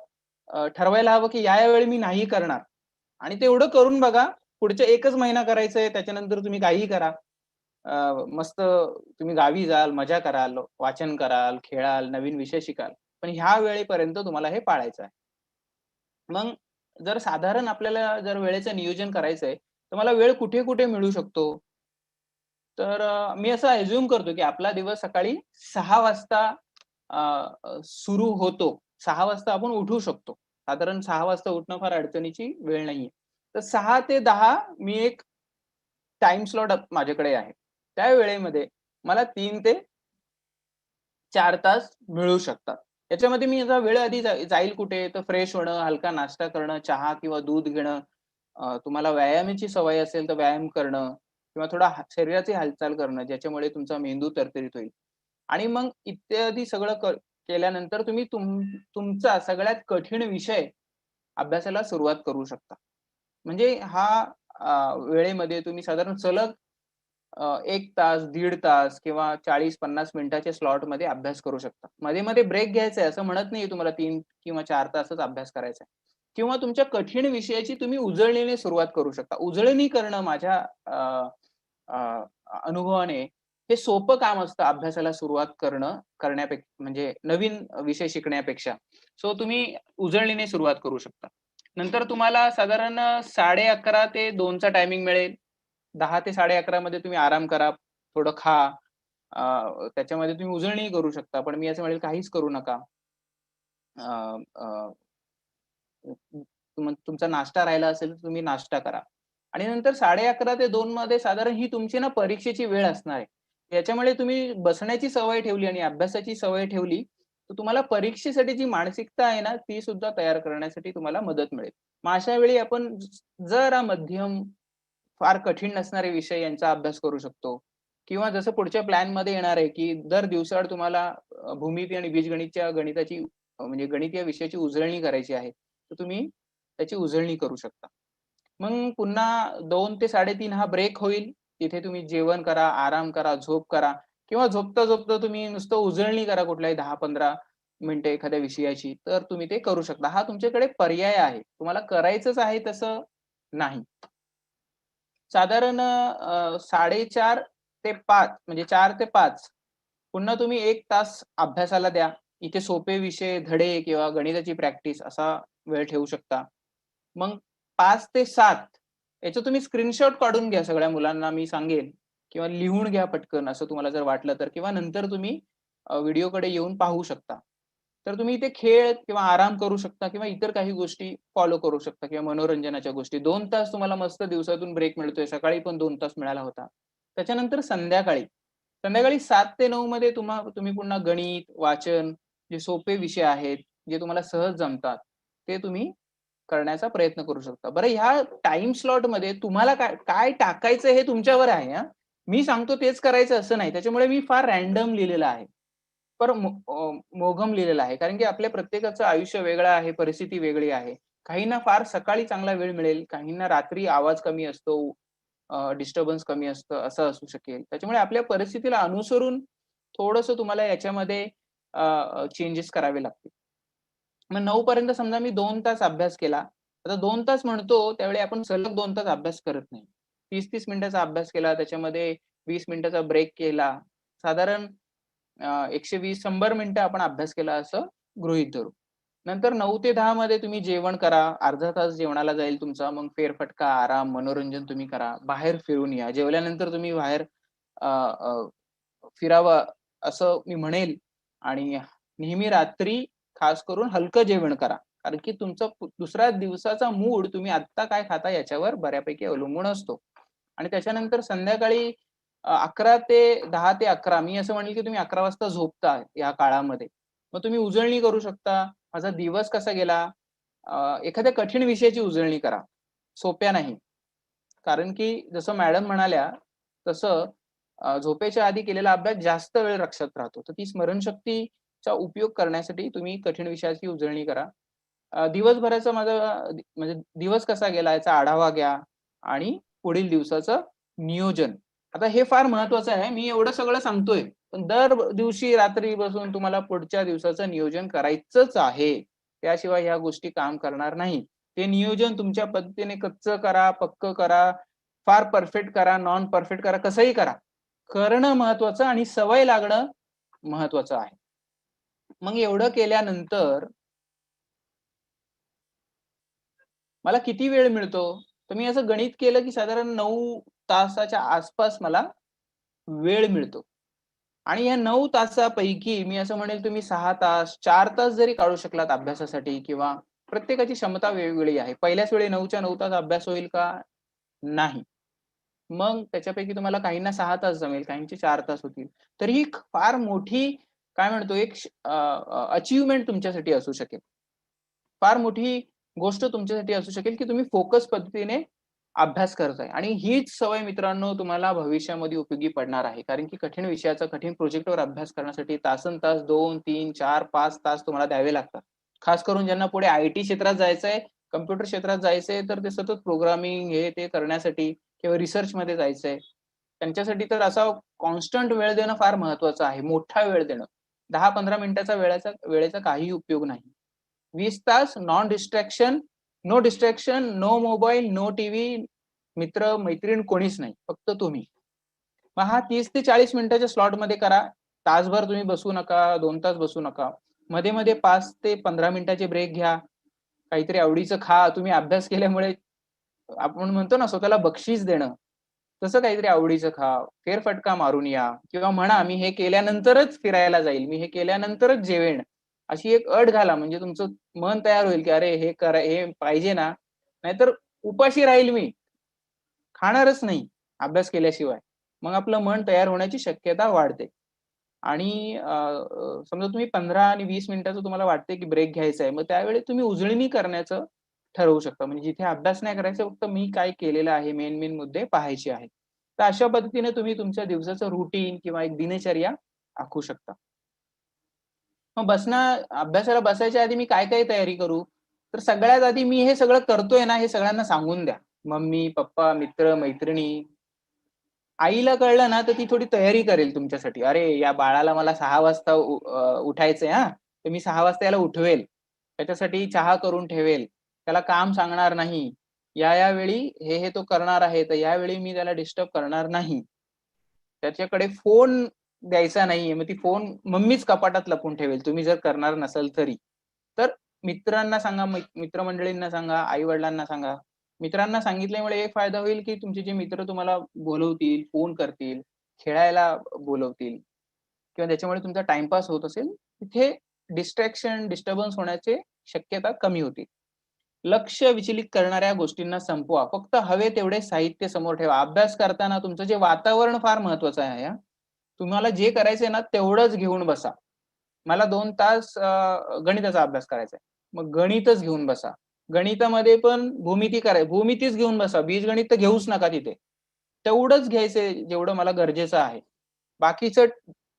S1: ठरवायला हवं, की या वेळी मी नाही करणार आणि तेवढं करून बघा. पुढच्या 1च महिना करायचंय, त्याच्यानंतर तुम्ही काहीही करा. मस्त तुम्ही गावी जाल, मजा कराल, वाचन कराल, खेळाल, नवीन विषय शिकाल. पण ह्या वेळेपर्यंत तुम्हाला हे पाळायचं आहे. मग जर साधारण आपल्याला जर वेळेचं नियोजन करायचंय, तर मला वेळ कुठे-कुठे मिळू शकतो? तर मी असं अझ्युम करतो, की आपला दिवस सकाळी 6 वाजता अ, सुरू होतो. 6 वाजता आपण उठू शकतो. साधारण 6 वाजता उठणं फार अडचणीची वेळ नाहीये. तर 6 ते 10 मी एक टाईम स्लॉट माझ्याकडे आहे. त्या वेळेमध्ये मला 3 ते 4 तास मिळू शकतात. याच्यामध्ये मी आता वेळ आधी जाईल कुठे, तर फ्रेश होणं, हलका नाश्ता करणं, चहा किंवा दूध घेणं, तुम्हाला व्यायामाची सवय असेल तर व्यायाम करणं किंवा थोडा शरीराची हालचाल करणं, ज्याच्यामुळे तुमचा मेंदू तरतरीत होईल. आणि मग इत्यादी सगळं केल्यानंतर तुम्ही तुमचा सगळ्यात कठीण विषय अभ्यासाला सुरुवात करू शकता. म्हणजे हा वेळेमध्ये तुम्ही साधारण सलग 1 तास, दीड तास किंवा 40-50 मिनिटाच्या स्लॉटमध्ये अभ्यास करू शकता. मध्ये-मध्ये ब्रेक घ्यायचा आहे असं म्हणत नाहीये तुम्हाला 3 किंवा 4 तासच अभ्यास करायचा आहे. किंवा तुमच्या कठीण विषयाची तुम्ही उजळणीने सुरुवात करू शकता. उजळणी करणं माझ्या अ, अ, अनुभवाने हे सोपं काम असतं अभ्यासाला सुरुवात म्हणजे नवीन विषय शिकण्यापेक्षा. सो तुम्ही उजळणीने सुरुवात करू शकता. नंतर तुम्हाला साधारण 11:30 ते 2चा टायमिंग मिळेल. 10 ते 11:30 मध्ये तुम्ही आराम करा, थोडं खा. त्याच्यामध्ये तुम्ही उजळणी करू शकता. पण मी असं म्हणेल काहीच करू नका. अ, अ, तुमचा नाश्ता राहिला असेल तर तुम्ही नाश्ता करा. आणि नंतर 11:30 ते 2 मध्ये साधारण ही तुमची ना परीक्षेची वेळ असणार आहे. याच्यामुळे तुम्ही बसण्याची सवय ठेवली आणि अभ्यासाची सवय ठेवली, तर तुम्हाला परीक्षेसाठी जी मानसिकता आहे ना, ती सुद्धा तयार करण्यासाठी तुम्हाला मदत मिळेल. मग अशा वेळी आपण जरा मध्यम, फार कठीण नसणारे विषय यांचा अभ्यास करू शकतो. किंवा जसं पुढच्या प्लॅनमध्ये येणार आहे, की दर दिवसाआड तुम्हाला भूमिती आणि बीजगणितच्या गणिताची म्हणजे गणितीय विषयाची उजळणी करायची आहे. तर तुम्ही त्याची उजळणी करू शकता. मग पुन्हा 2 ते 3:30 हा ब्रेक होईल. तिथे तुम्ही जेवण करा, आराम करा, झोप करा किंवा झोपता-झोपता तुम्ही नुसतं उजळणी करा कुठल्याही 10-15 मिनिटं एखाद्या विषयाची, तर तुम्ही ते करू शकता. हा तुमच्याकडे पर्याय आहे. तुम्हाला करायचंच आहे तसं नाही. साधारण 4:30 ते 5 म्हणजे 4 ते 5 पुन्हा तुम्ही 1 तास अभ्यासाला द्या. इथे सोपे विषय, धडे किंवा गणिताची प्रॅक्टिस असा वेळ ठेवू शकता. मग 5 ते 7 याचं तुम्ही स्क्रीनशॉट काढून घ्या सगळ्या मुलांना मी सांगेन किंवा लिहून घ्या पटकन असं तुम्हाला जर वाटलं तर किंवा नंतर तुम्ही व्हिडिओकडे येऊन पाहू शकता. तर तुम्ही इथे खेळ किंवा आराम करू शकता किंवा इतर काही गोष्टी फॉलो करू शकता किंवा मनोरंजनाच्या गोष्टी. 2 तास तुम्हाला मस्त दिवसातून ब्रेक मिळतोय. सकाळी पण 2 तास मिळाला होता. त्याच्यानंतर संध्याकाळी 7 ते 9 मध्ये तुम्ही पुन्हा गणित, वाचन, जे सोपे विषय आहेत, जे तुम्हाला सहज जमतात, ते तुम्ही करण्याचा प्रयत्न करू शकता. बरं ह्या टाईम स्लॉटमध्ये तुम्हाला काय काय टाकायचं हे तुमच्यावर आहे हां. मी सांगतो तेच करायचं असं नाही. त्याच्यामुळे मी फार रँडम लिहिलेलं आहे. मोघम लिहिलेला आहे. कारण की आपल्या प्रत्येकाचं आयुष्य वेगळं आहे, परिस्थिती वेगळी आहे. काहींना फार सकाळी चांगला वेळ मिळेल, काहींना रात्री आवाज कमी असतो, डिस्टर्बन्स कमी असतं, असं असू शकेल. त्याच्यामुळे आपल्या परिस्थितीला अनुसरून थोडंसं तुम्हाला याच्यामध्ये चेंजेस करावे लागतील. मग 9 पर्यंत समजा मी 2 तास अभ्यास केला. आता 2 तास म्हणतो त्यावेळी आपण सलग 2 तास अभ्यास करत नाही. 30-30 मिनिटाचा अभ्यास केला, त्याच्यामध्ये 20 मिनिटाचा ब्रेक केला. साधारण 120-100 मिनिटं आपण अभ्यास केला असं गृहीत धरू. नंतर 9 ते 10 मध्ये तुम्ही जेवण करा. अर्धा तास जेवणाला जाईल तुमचा. मग फेरफटका, आराम, मनोरंजन तुम्ही करा. बाहेर फिरून या. जेवल्यानंतर तुम्ही बाहेर अ, अ, फिरावं असं मी म्हणेल आणि नेहमी रात्री खास करून हलकं जेवण करा. कारण की तुमचा दुसऱ्या दिवसाचा मूड तुम्ही आत्ता काय खाता याच्यावर बऱ्यापैकी अवलंबून असतो. आणि त्याच्यानंतर संध्याकाळी 11 ते 10 ते 11 मी असं म्हणेल की तुम्ही 11 वाजता झोपता या काळामध्ये. मग तुम्ही उजळणी करू शकता. माझा दिवस कसा गेला? एखाद्या कठीण विषयाची उजळणी करा. सोप्या नाही. कारण की जसं मॅडम म्हणाल्या, तसं झोपेच्या आधी केलेला अभ्यास जास्त वेळ लक्षात राहतो. तर ती स्मरणशक्तीचा उपयोग करण्यासाठी तुम्ही कठीण विषयाची उजळणी करा. दिवसभराचा माझा म्हणजे दिवस कसा गेला याचा आढावा घ्या आणि पुढील दिवसाचं नियोजन. आता हे फार महत्वाचं आहे. मी एवढं सगळं सांगतोय, पण दर दिवशी रात्री बसून तुम्हाला पुढच्या दिवसाचं नियोजन करायचंच आहे. त्याशिवाय ह्या गोष्टी काम करणार नाही. ते नियोजन तुमच्या पद्धतीने कच्चं करा, पक्कं करा, फार परफेक्ट करा, नॉन परफेक्ट करा, कसंही करा. करणं महत्वाचं आणि सवय लागणं महत्वाचं आहे. मग एवढं केल्यानंतर मला किती वेळ मिळतो? तर मी असं गणित केलं की साधारण 9 तासाच्या आसपास मला वेळ मिळतो. आणि या 9 तासापैकी मी असं म्हणेल तुम्ही 6 तास, 4 तास जरी काढू शकलात अभ्यासासाठी किंवा प्रत्येकाची क्षमता वेगवेगळी आहे. पहिल्याच वेळी 9च्या 9 तास अभ्यास होईल का? नाही. मग त्याच्यापैकी तुम्हाला काहींना 6 तास जमेल, काहींचे 4 तास होतील. तर ही फार मोठी काय म्हणतो एक तुमच्यासाठी असू शकेल. फार मोठी गोष्ट तुमच्यासाठी असू शकेल, की तुम्ही फोकस पद्धतीने अभ्यास करताय आणि हीच सवय मित्रांनो तुम्हाला भविष्यामध्ये उपयोगी पडणार आहे. कारण की कठीण विषयाचा, कठीण प्रोजेक्टवर अभ्यास करण्यासाठी तासंतास 2, 3, 4, 5 तास तुम्हाला द्यावे लागतात. खास करून ज्यांना पुढे आय-टी क्षेत्रात जायचंय, कॉम्प्युटर क्षेत्रात जायचंय, तर ते सतत प्रोग्रामिंग हे ते करण्यासाठी किंवा रिसर्चमध्ये जायचंय. त्यांच्यासाठी तर असा कॉन्स्टंट वेळ देणं फार महत्वाचं आहे. मोठा वेळ देणं. 10-15 मिनिटाचा वेळेचा काहीही उपयोग नाही. 20 तास non distraction, no distraction, no mobile, no TV, मित्र-मैत्रीण कोणीच नाही. फक्त तुम्ही. मग हा 30 ते 40 मिनिटाच्या स्लॉटमध्ये करा. तासभर तुम्ही बसू नका, 2 तास बसू नका. मध्ये-मध्ये 5 ते 15 मिनिटाचे ब्रेक घ्या. काहीतरी आवडीचं खा. तुम्ही अभ्यास केल्यामुळे आपण म्हणतो ना स्वतःला बक्षीस देणं. तसं काहीतरी आवडीचं खा, फेरफटका मारून या किंवा म्हणा मी हे केल्यानंतरच फिरायला जाईल, मी हे केल्यानंतरच जेवेन. अशी एक अट घाला म्हणजे तुमचं मन तयार होईल, की अरे हे पाहिजे ना, नाहीतर उपाशी राहील मी. खाणारच नाही अभ्यास केल्याशिवाय. मग आपलं मन तयार होण्याची शक्यता वाढते. आणि समजा तुम्ही 15 आणि 20 मिनिटाचं तुम्हाला वाटतंय की ब्रेक घ्यायचा आहे. मग त्यावेळी तुम्ही उजळणी करण्याचं ठरवू शकता. म्हणजे जिथे अभ्यास नाही करायचा फक्त मी काय केलेलं आहे, मेन मुद्दे पाहायचे आहेत. तर अशा पद्धतीने तुम्ही तुमच्या दिवसाचं रुटीन किंवा एक दिनचर्या आखू शकता. मग अभ्यासाला बसायच्या आधी मी काय तयारी करू? तर सगळ्यात आधी मी हे सगळं करतोय ना, हे सगळ्यांना सांगून द्या. मम्मी, पप्पा, मित्र, मैत्रिणी. आईला कळलं ना, तर ती थोडी तयारी करेल तुमच्यासाठी. "अरे, या बाळाला मला 6 वाजता उठायचंय हां, तर मी 6 वाजता याला उठवेल. त्याच्यासाठी चहा करून ठेवेल. त्याला काम सांगणार नाही. या वेळी हे तो करणार आहे, तर यावेळी मी त्याला डिस्टर्ब करणार नाही." त्याच्याकडे फोन द्यायचा नाहीये. मग ती फोन मम्मीच कपाटात लपवून ठेवेल, तुम्ही जर करणार नसाल तरी. तर मित्रांना सांगा, मित्रमंडळींना सांगा, आई-वडिलांना सांगा. मित्रांना सांगितल्यामुळे एक फायदा होईल, की तुमचे जे मित्र तुम्हाला बोलवतील, फोन करतील, खेळायला बोलवतील किंवा त्याच्यामुळे तुमचा टाईमपास होत असेल, तिथे डिस्टर्बन्स होण्याची शक्यता कमी होती. लक्ष विचलित करणाऱ्या गोष्टींना संपवा. फक्त हवे तेवढे साहित्य समोर ठेवा. अभ्यास करताना तुमचं जे वातावरण फार महत्वाचं आहे हां. तुम्हाला जे करायचंय ना तेवढंच घेऊन बसा. मला 2 तास गणिताचा अभ्यास करायचा आहे. मग गणितच घेऊन बसा. गणितामध्ये पण भूमितीच घेऊन बसा. बीजगणित तर घेऊच नका तिथे. तेवढंच घ्यायचंय जेवढं मला गरजेचं आहे. बाकीचं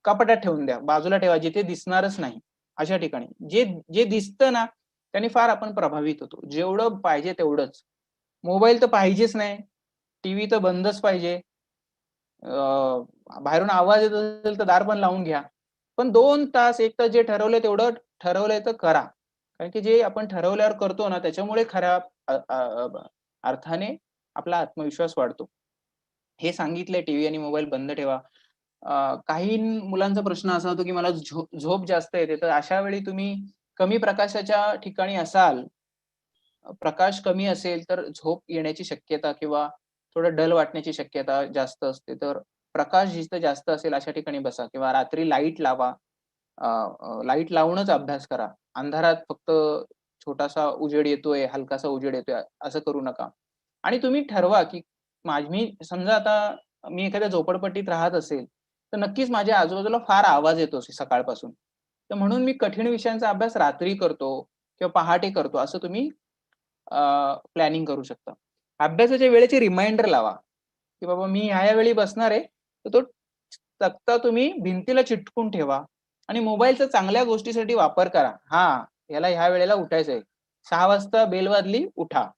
S1: कपाटात ठेवून द्या. बाजूला ठेवा जिथे दिसणारच नाही, अशा ठिकाणी. जे जे दिसतं ना, त्याने फार आपण प्रभावित होतो. जेवढं पाहिजे तेवढंच. मोबाईल तर पाहिजेच नाही. टीव्ही तर बंदच पाहिजे. बाहेरून आवाज येत असेल तर दार पण लावून घ्या. पण 2 तास, 1 तास जे ठरवलंय तेवढं ठरवलंय तर करा. कारण की जे आपण ठरवल्यावर करतो ना त्याच्यामुळे खऱ्या अ, अ, अ, अर्थाने आपला आत्मविश्वास वाढतो. हे सांगितलंय टीव्ही आणि मोबाईल बंद ठेवा. काही मुलांचा प्रश्न असा होतो, की मला झोप जास्त येते. तर अशा वेळी तुम्ही कमी प्रकाशाच्या ठिकाणी असाल, प्रकाश कमी असेल तर झोप येण्याची शक्यता किंवा थोडं डल वाटण्याची शक्यता जास्त असते. तर प्रकाश जिथं जास्त असेल अशा ठिकाणी बसा किंवा रात्री लाईट लावा. लाईट लावूनच अभ्यास करा. अंधारात फक्त छोटासा उजेड येतोय, हलकासा उजेड येतोय असं करू नका. आणि तुम्ही ठरवा, की मी समजा आता मी एखाद्या झोपडपट्टीत राहत असेल, तर नक्कीच माझ्या आजूबाजूला फार आवाज येतो सकाळपासून. तर म्हणून मी कठीण विषयांचा अभ्यास रात्री करतो किंवा पहाटे करतो असं तुम्ही प्लॅनिंग करू शकता. अभ्यासाच्या वेळेचे रिमाइंडर लावा, की बाबा मी ह्या-ह्या वेळी बसणार आहे. तर तो तक्ता तुम्ही भिंतीला चिटकवून ठेवा आणि मोबाईलचा चांगल्या गोष्टीसाठी वापर करा. हां, याला ह्या वेळेला उठायचंय. 6 वाजता बेल वाजली, उठा.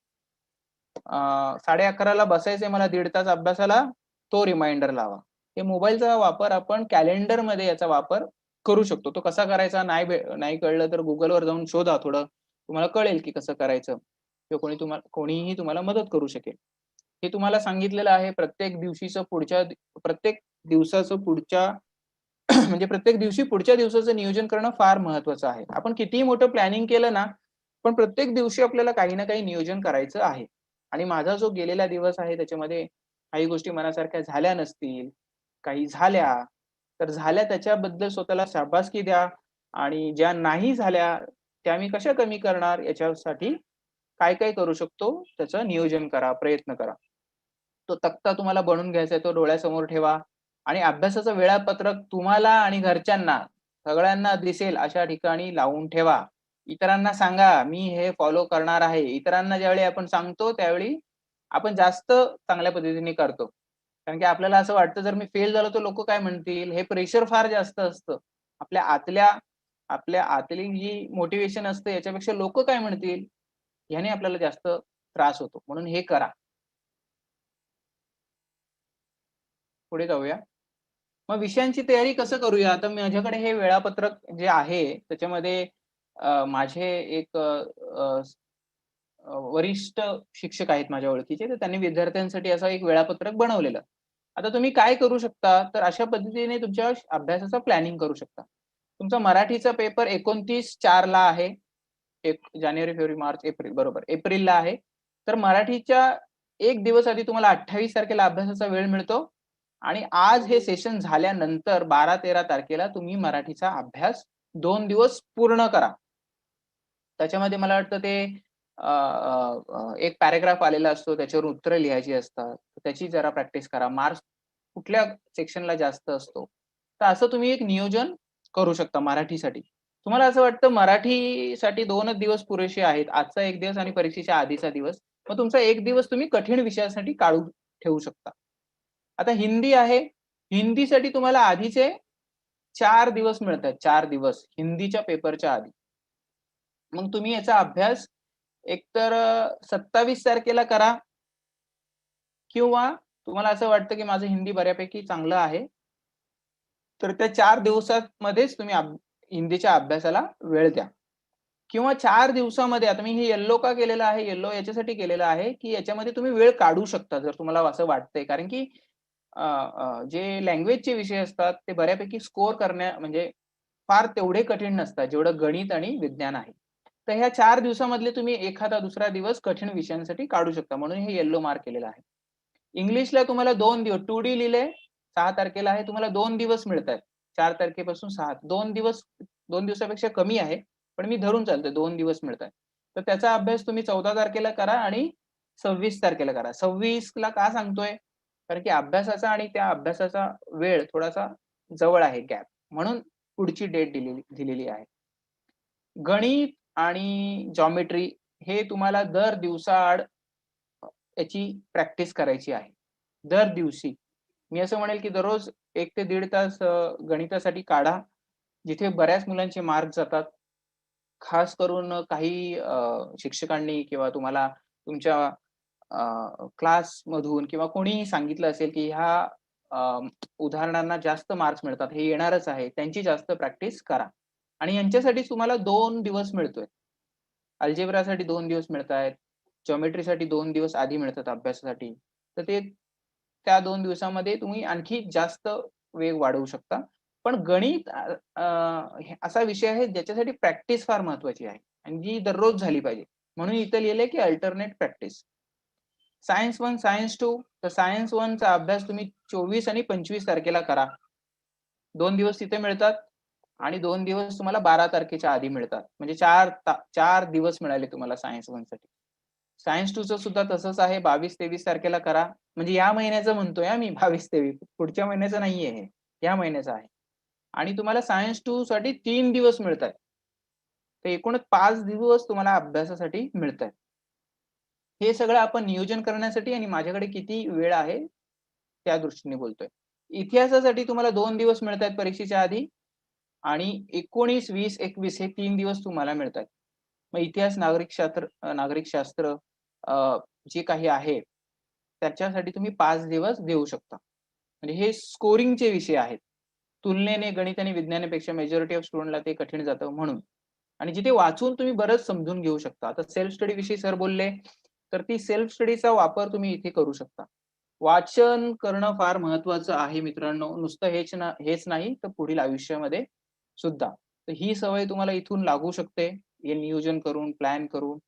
S1: 11:30 ला बसायचंय मला 1.5 तास अभ्यासाला, तो रिमाइंडर लावा. हे मोबाईलचा वापर आपण कॅलेंडरमध्ये याचा वापर करू शकतो. तो कसा करायचा नाही कळलं तर Googleवर जाऊन शोधा थोडं. तुम्हाला कळेल की कसं करायचं किंवा कोणीही तुम्हाला मदत करू शकेल. हे तुम्हाला सांगितलेलं आहे प्रत्येक दिवसाचं पुढच्या म्हणजे प्रत्येक दिवशी पुढच्या दिवसाचं नियोजन करणं फार महत्वाचं आहे. आपण कितीही मोठं प्लॅनिंग केलं ना, पण प्रत्येक दिवशी आपल्याला काही ना काही नियोजन करायचं आहे. आणि माझा जो गेलेला दिवस आहे त्याच्यामध्ये काही गोष्टी मनासारख्या झाल्या नसतील, काही झाल्या, तर झाल्या त्याच्याबद्दल स्वतःला शाबासकी द्या आणि ज्या नाही झाल्या त्या मी कशा कमी करणार याच्यासाठी काय करू शकतो त्याचं नियोजन करा, प्रयत्न करा. तो तक्ता तुम्हाला बनवून घ्यायचा आहे, तो डोळ्यासमोर ठेवा आणि अभ्यासाचं वेळापत्रक तुम्हाला आणि घरच्यांना सगळ्यांना दिसेल अशा ठिकाणी लावून ठेवा. इतरांना सांगा, मी हे फॉलो करणार आहे. इतरांना ज्यावेळी आपण सांगतो, त्यावेळी आपण जास्त चांगल्या पद्धतीने करतो. कारण की आपल्याला असं वाटतं, जर मी फेल झालो, तर लोकं काय म्हणतील? हे प्रेशर फार जास्त असतं. आपल्या आतल्या आपल्या आतली जी मोटिव्हेशन असते, याच्यापेक्षा लोकं काय म्हणतील? ह्याने आपल्याला जास्त त्रास होतो. म्हणून हे करा. पुढे जाऊया. मग विषयांची तयारी कसं करूया? आता माझ्याकडे हे वेळापत्रक जे आहे, त्याच्यामध्ये माझे एक वरिष्ठ शिक्षक आहेत माझ्या ओळखीचे, तर त्यांनी विद्यार्थ्यांसाठी असं एक वेळापत्रक बनवलेलं. आता तुम्ही काय करू शकता, तर अशा पद्धतीने तुमच्या अभ्यासाचं प्लॅनिंग करू शकता. तुमचा मराठीचा पेपर 29/4 ला आहे. जानेवारी, फेब्रुवारी, मार्च, एप्रिल बरोबर. एप्रिलला आहे. तर मराठीच्या एक दिवस आधी तुम्हाला 28 तारखेला अभ्यासाचा वेळ मिळतो आणि आज हे सेशन झाल्यानंतर 12-13 तारखेला तुम्ही मराठीचा अभ्यास 2 दिवस पूर्ण करा. त्याच्यामध्ये मला वाटतं ते एक पॅराग्राफ आलेला असतो, त्याच्यावर उत्तरं लिहायची असतात. त्याची जरा प्रॅक्टिस करा. मार्क्स कुठल्या सेक्शनला जास्त असतो. तर असं तुम्ही एक नियोजन करू शकता मराठीसाठी. तुम्हाला असं वाटतं मराठीसाठी 2च दिवस पुरेसे आहेत. आजचा 1 दिवस आणि परीक्षेच्या आधीचा दिवस. मग तुमचा 1 दिवस तुम्ही कठीण विषयासाठी काढून ठेवू शकता. आता हिंदी आहे. हिंदीसाठी तुम्हाला आधीचे 4 दिवस मिळतायत. 4 दिवस हिंदीच्या पेपरच्या आधी. मग तुम्ही याचा अभ्यास एकतर 27 तारखेला करा किंवा तुम्हाला असं वाटतं, की माझं हिंदी बऱ्यापैकी चांगलं आहे. तर त्या 4 दिवसामध्येच तुम्ही हिंदीच्या अभ्यासाला वेळ द्या. किंवा 4 दिवसामध्ये आता मी हे येलो का केलेलं आहे? येलो याच्यासाठी केलेलं आहे, की याच्यामध्ये तुम्ही वेळ काढू शकता जर तुम्हाला असं वाटतंय. कारण की जे लँग्वेजचे विषय असतात ते बऱ्यापैकी स्कोर म्हणजे फार तेवढे कठीण नसतात, जेवढं गणित आणि विज्ञान आहे. तर ह्या 4 दिवसामधले तुम्ही एखादा दुसरा दिवस कठीण विषयांसाठी काढू शकता. म्हणून हे येलो मार्क केलेलं आहे. इंग्लिशला तुम्हाला 2 दिवस 2D लिहिलंय 6 तारखेला आहे. तुम्हाला 2 दिवस मिळतायत. 4 तारखेपासून 6 2 दिवस 2 दिवसापेक्षा कमी आहे. पण मी धरून चालतोय 2 दिवस मिळतायत. तर त्याचा अभ्यास तुम्ही 14 तारखेला करा आणि 26 तारखेला करा. 26 ला का सांगतोय? कारण की अभ्यासाचा आणि त्या अभ्यासाचा वेळ थोडासा जवळ आहे गॅप. म्हणून पुढची डेट दिलेली आहे. गणित आणि जॉमेट्री हे तुम्हाला दर दिवसाआड याची प्रॅक्टिस करायची आहे. दर दिवशी. मी असं म्हणेल की दररोज 1 ते 1.5 तास गणितासाठी काढा. जिथे बऱ्याच मुलांचे मार्क जातात. खास करून काही शिक्षकांनी किंवा तुम्हाला तुमच्या क्लासमधून किंवा कोणीही सांगितलं असेल की ह्या उदाहरणांना जास्त मार्क्स मिळतात. हे येणारच आहे. त्यांची जास्त प्रॅक्टिस करा. आणि यांच्यासाठी तुम्हाला 2 दिवस मिळतोय. अल्जेब्रासाठी 2 दिवस मिळतायत. जिओमेट्रीसाठी 2 दिवस आधी मिळतात अभ्यासासाठी. तर ते त्या 2 दिवसामध्ये तुम्ही आणखी जास्त वेग वाढवू शकता. पण गणित हे असा विषय आहे ज्याच्यासाठी प्रॅक्टिस फार महत्त्वाची आहे आणि जी दररोज झाली पाहिजे. म्हणून इथं लिहिलंय की अल्टरनेट प्रॅक्टिस. सायन्स 1, सायन्स 2 तर सायन्स 1 चा अभ्यास तुम्ही 24 आणि 25 तारखेला करा. 2 दिवस तिथे मिळतात आणि 2 दिवस तुम्हाला 12 तारखेच्या आधी मिळतात. म्हणजे 4 दिवस मिळाले तुम्हाला सायन्स 1 साठी. सायन्स 2चं सुद्धा तसंच आहे 22-23 तारखेला करा. म्हणजे या महिन्याचं म्हणतोय हां मी 22-23 पुढच्या महिन्याचं नाहीये हे. या महिन्याचं आहे. आणि तुम्हाला सायन्स 2 साठी 3 दिवस मिळतायत. तर एकूणच 5 दिवस तुम्हाला अभ्यासासाठी मिळतायत. हे सगळं आपण नियोजन करण्यासाठी आणि माझ्याकडे किती वेळ आहे, त्या दृष्टीने बोलतोय. इतिहासासाठी तुम्हाला 2 दिवस मिळतायत परीक्षेच्या आधी आणि 19, 20, 21 हे 3 दिवस तुम्हाला मिळतायत. मग इतिहास, नागरिकशास्त्र जे काही आहे, त्याच्यासाठी तुम्ही 5 दिवस देऊ शकता. म्हणजे हे स्कोरिंगचे विषय आहेत. तुलनेने गणित आणि विज्ञानापेक्षा मेजॉरिटी ऑफ स्टुडंटला ते कठीण जातं म्हणून. आणि जिथे वाचून तुम्ही बरंच समजून घेऊ शकता. आता सेल्फ स्टडी विषयी सर बोलले, तर ती सेल्फ स्टडीचा वापर तुम्ही इथे करू शकता. वाचन करणं फार महत्वाचं आहे मित्रांनो. नुसतं हेच नाही, तर पुढील आयुष्यामध्ये सुद्धा. तर ही सवय तुम्हाला इथून लागू शकते. हे नियोजन करून, प्लॅन करून.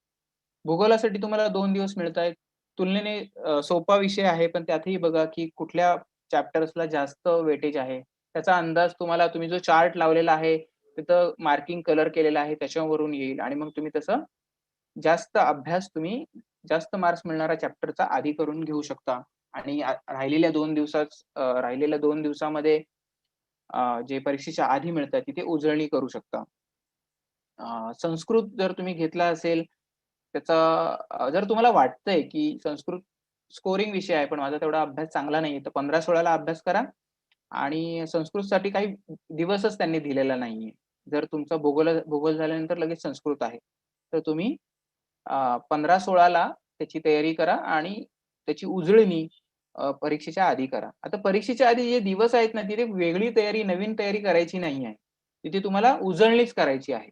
S1: भूगोलासाठी तुम्हाला 2 दिवस मिळतायत. तुलनेने सोपा विषय आहे, पण त्यातही बघा की कुठल्या चॅप्टर्सला जास्त वेटेज आहे. त्याचा अंदाज तुम्हाला तुम्ही जो चार्ट लावलेला आहे, तिथं मार्किंग कलर केलेला आहे त्याच्यावरून येईल आणि मग तुम्ही तसं जास्त अभ्यास तुम्ही जास्त मार्क्स मिळणाऱ्या चॅप्टरचा आधी करून घेऊ शकता आणि राहिलेल्या 2 दिवसामध्ये जे परीक्षेच्या आधी मिळतात तिथे उजळणी करू शकता. संस्कृत जर तुम्ही घेतला असेल, त्याचा जर तुम्हाला वाटतंय की संस्कृत स्कोरिंग विषय आहे, पण माझा तेवढा अभ्यास चांगला नाहीये, तर 15-16 ला अभ्यास करा आणि संस्कृतसाठी काही दिवसच त्यांनी दिलेला नाहीये. जर तुमचा भूगोल झाल्यानंतर लगेच संस्कृत आहे. तर तुम्ही 15-16 ला त्याची तयारी करा आणि त्याची उजळणी परीक्षेच्या आधी करा. आता परीक्षेच्या आधी जे दिवस आहेत ना, तिथे वेगळी तयारी, नवीन तयारी करायची नाहीये. तिथे तुम्हाला उजळणीच करायची आहे.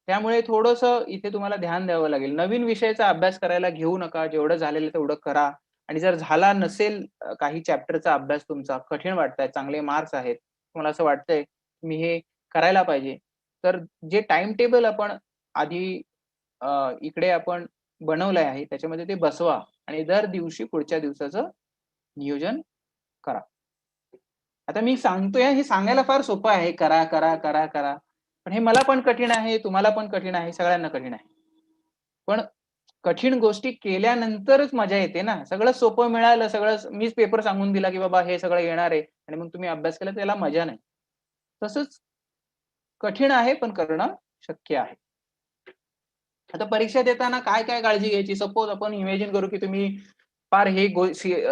S1: त्यामुळे थोडंसं इथे तुम्हाला ध्यान द्यावं लागेल. नवीन विषयाचा अभ्यास करायला घेऊ नका. जेवढं झालेलं तेवढं करा आणि जर झाला नसेल काही चॅप्टरचा अभ्यास तुमचा, कठीण वाटताय, चांगले मार्क्स आहेत, तुम्हाला असं वाटतंय, मी हे करायला पाहिजे. तर जे टाईम टेबल आपण आधी इकडे आपण बनवलं आहे, त्याच्यामध्ये ते बसवा आणि दर दिवशी पुढच्या दिवसाचं नियोजन करा. आता मी सांगतोय हे सांगायला फार सोपं आहे. करा, करा, करा, करा. पण हे मला पण कठीण आहे, तुम्हाला पण कठीण आहे, सगळ्यांना कठीण आहे. पण कठीण गोष्टी केल्यानंतरच मजा येते ना. सगळं सोपं मिळालं, सगळं मीच पेपर सांगून दिला, की बाबा हे सगळं येणार आहे आणि मग तुम्ही अभ्यास केला त्याला मजा नाही. तसंच कठीण आहे, पण करणं शक्य आहे. आता परीक्षा देताना काय-काय काळजी घ्यायची? सपोज आपण इमॅजिन करू, की तुम्ही फार हे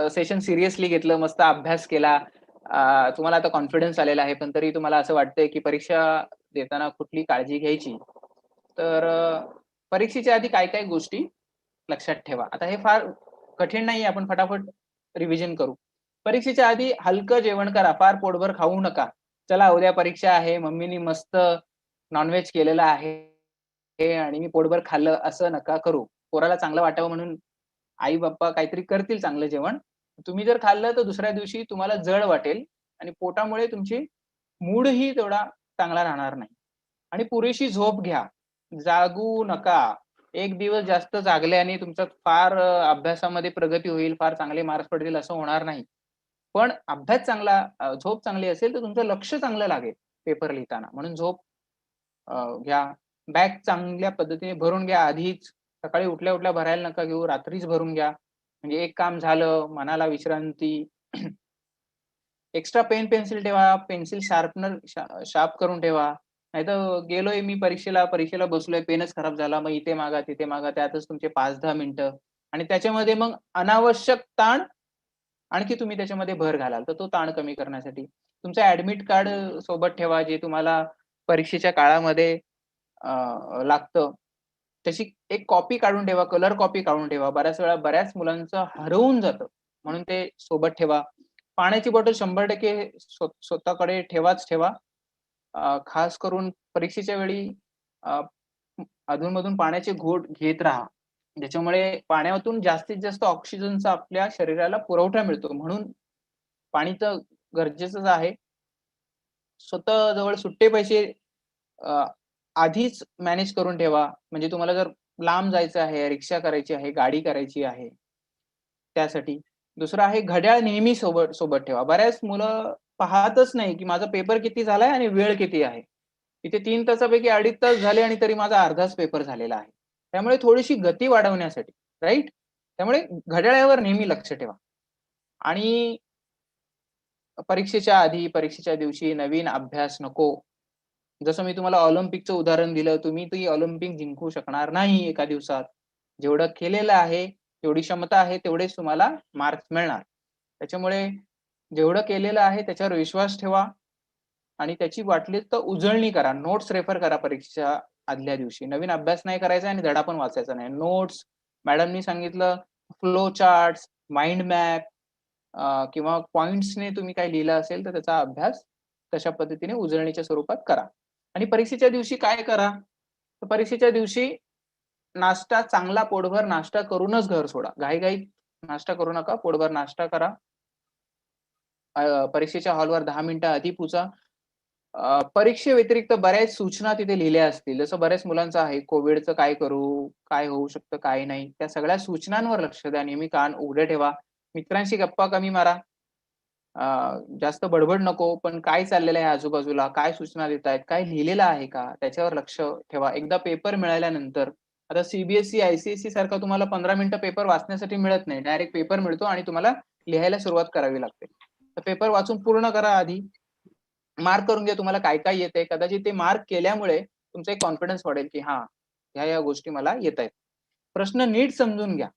S1: सेशन सिरियसली घेतलं, मस्त अभ्यास केला. तुम्हाला आता कॉन्फिडन्स आलेला आहे, पण तरी तुम्हाला असं वाटतंय, की परीक्षा देताना कुठली काळजी घ्यायची. तर परीक्षेच्या आधी काय-काय गोष्टी लक्षात ठेवा. आता हे फार कठीण नाहीये, आपण फटाफट रिव्हिजन करू. परीक्षेच्या आधी हलकं जेवण करा, फार पोटभर खाऊ नका. चला उद्या परीक्षा आहे, मम्मीनी मस्त नॉन-व्हेज केलेलं आहे आणि मी पोटभर खाल्लं असं नका करू. पोराला चांगलं वाटावं म्हणून आई-बाप्पा काहीतरी करतील चांगलं जेवण. तुम्ही जर खाल्लं तर दुसऱ्या दिवशी तुम्हाला जड वाटेल आणि पोटामुळे तुमची मूडही तेवढा चांगला राहणार नाही. आणि पुरेशी झोप घ्या. जागू नका. एक दिवस जास्त जागल्याने तुमचा फार अभ्यासामध्ये प्रगती होईल, फार चांगले मार्क्स पडतील असं होणार नाही. पण अभ्यास चांगला झोप चांगली असेल तर तुमचं लक्ष चांगलं लागेल पेपर लिहिताना. म्हणून झोप घ्या. बॅग चांगल्या पद्धतीने भरून घ्या आधीच. सकाळी उठल्या-उठल्या भरायला नका घेऊ. रात्रीच भरून घ्या. म्हणजे एक काम झालं, मनाला विश्रांती. एक्स्ट्रा पेन, पेन्सिल ठेवा. पेन्सिल शार्पनर शार्प करून ठेवा. नाहीतर गेलोय मी परीक्षेला बसलोय, पेनच खराब झाला. मग इथे मागा, तिथे मागा. त्यातच तुमचे 5-10 मिनिटं आणि त्याच्यामध्ये मग अनावश्यक ताण आणखी तुम्ही त्याच्यामध्ये भर घालाल. तर तो ताण कमी करण्यासाठी तुमचं ॲडमिट कार्ड सोबत ठेवा, जे तुम्हाला परीक्षेच्या काळामध्ये लागतं. त्याची एक कॉपी काढून ठेवा, कलर कॉपी काढून ठेवा. बऱ्याच वेळा बऱ्याच मुलांचं हरवून जातं. म्हणून ते सोबत ठेवा. पाण्याची बॉटल 100% स्वतःकडे ठेवाच ठेवा. खास करून परीक्षेच्या वेळी अ, अधून-मधून पाण्याचे घोट घेत राहा. ज्याच्यामुळे पाण्यातून जास्तीत जास्त ऑक्सिजनचा आपल्या शरीराला पुरवठा मिळतो. म्हणून पाणी तर गरजेचंच आहे. स्वतःजवळ सुट्टे पैसे अ, आधीच मॅनेज करून ठेवा. म्हणजे तुम्हाला जर लांब जायचं आहे, रिक्षा करायची आहे, गाडी करायची आहे, त्यासाठी. दुसरं आहे घड्याळ नेहमी सोबत सोबत ठेवा. बऱ्याच मुलं पाहतच नाही, की माझा पेपर किती झालाय आणि वेळ किती आहे. इथे 3 तासापैकी 2.5 तास झाले आणि तरी माझा अर्धाच पेपर झालेला आहे. त्यामुळे थोडीशी गती वाढवण्यासाठी, राइट? त्यामुळे घड्याळावर नेहमी लक्ष ठेवा. आणि परीक्षेच्या आधी, परीक्षेच्या दिवशी नवीन अभ्यास नको. जसं मी तुम्हाला ऑलिम्पिकचं उदाहरण दिलं, तुम्ही ती ऑलिम्पिक जिंकू शकणार नाही एका दिवसात. जेवढं केलेलं आहे, तेवढी क्षमता आहे, तेवढेच तुम्हाला मार्क्स मिळणार. त्याच्यामुळे जेवढं केलेलं आहे त्याच्यावर विश्वास ठेवा आणि त्याची वाटलीच तर उजळणी करा. नोट्स रेफर करा परीक्षेच्या आदल्या दिवशी. नवीन अभ्यास नाही करायचा आणि धडा पण वाचायचा नाही. नोट्स, मॅडमनी सांगितलं, फ्लो चार्ट्स, माइंड मॅप किंवा पॉइंट्सने तुम्ही काही लिहिलं असेल, तर त्याचा अभ्यास तशा पद्धतीने उजळणीच्या स्वरूपात करा. आणि परीक्षेच्या दिवशी काय करा? तर परीक्षेच्या दिवशी नाश्ता चांगला पोटभर नाश्ता करूनच घर सोडा. घाई-घाईत नाश्ता करू नका. पोटभर नाश्ता करा. परीक्षेच्या हॉलवर 10 मिनिटं आधी पोहोचा. परीक्षेव्यतिरिक्त बऱ्याच सूचना तिथे लिहिल्या असतील. जसं बऱ्याच मुलांचं आहे, कोव्हिडचं काय करू? काय होऊ शकतं? काय नाही? त्या सगळ्या सूचनांवर लक्ष द्या. नेहमी कान उघडे ठेवा. मित्रांशी गप्पा कमी मारा. जास्त बडबड नको, पण काय चाललेलं आहे आजूबाजूला? काय सूचना देतायत? काय लिहिलेलं आहे का? त्याच्यावर लक्ष ठेवा. एकदा पेपर मिळाल्यानंतर आता सी सारखा तुम्हाला 15 मिनिटं पेपर वाचण्यासाठी मिळत नाही. डायरेक्ट पेपर मिळतो आणि तुम्हाला लिहायला सुरुवात करावी लागते. तर पेपर वाचून पूर्ण करा आधी. मार्क करून घ्या तुम्हाला काय-काय येतंय. कदाचित ते मार्क केल्यामुळे तुमचा एक कॉन्फिडन्स वाढेल, की हां, ह्या-ह्या गोष्टी मला येतायत. प्रश्न नीट समजून घ्या.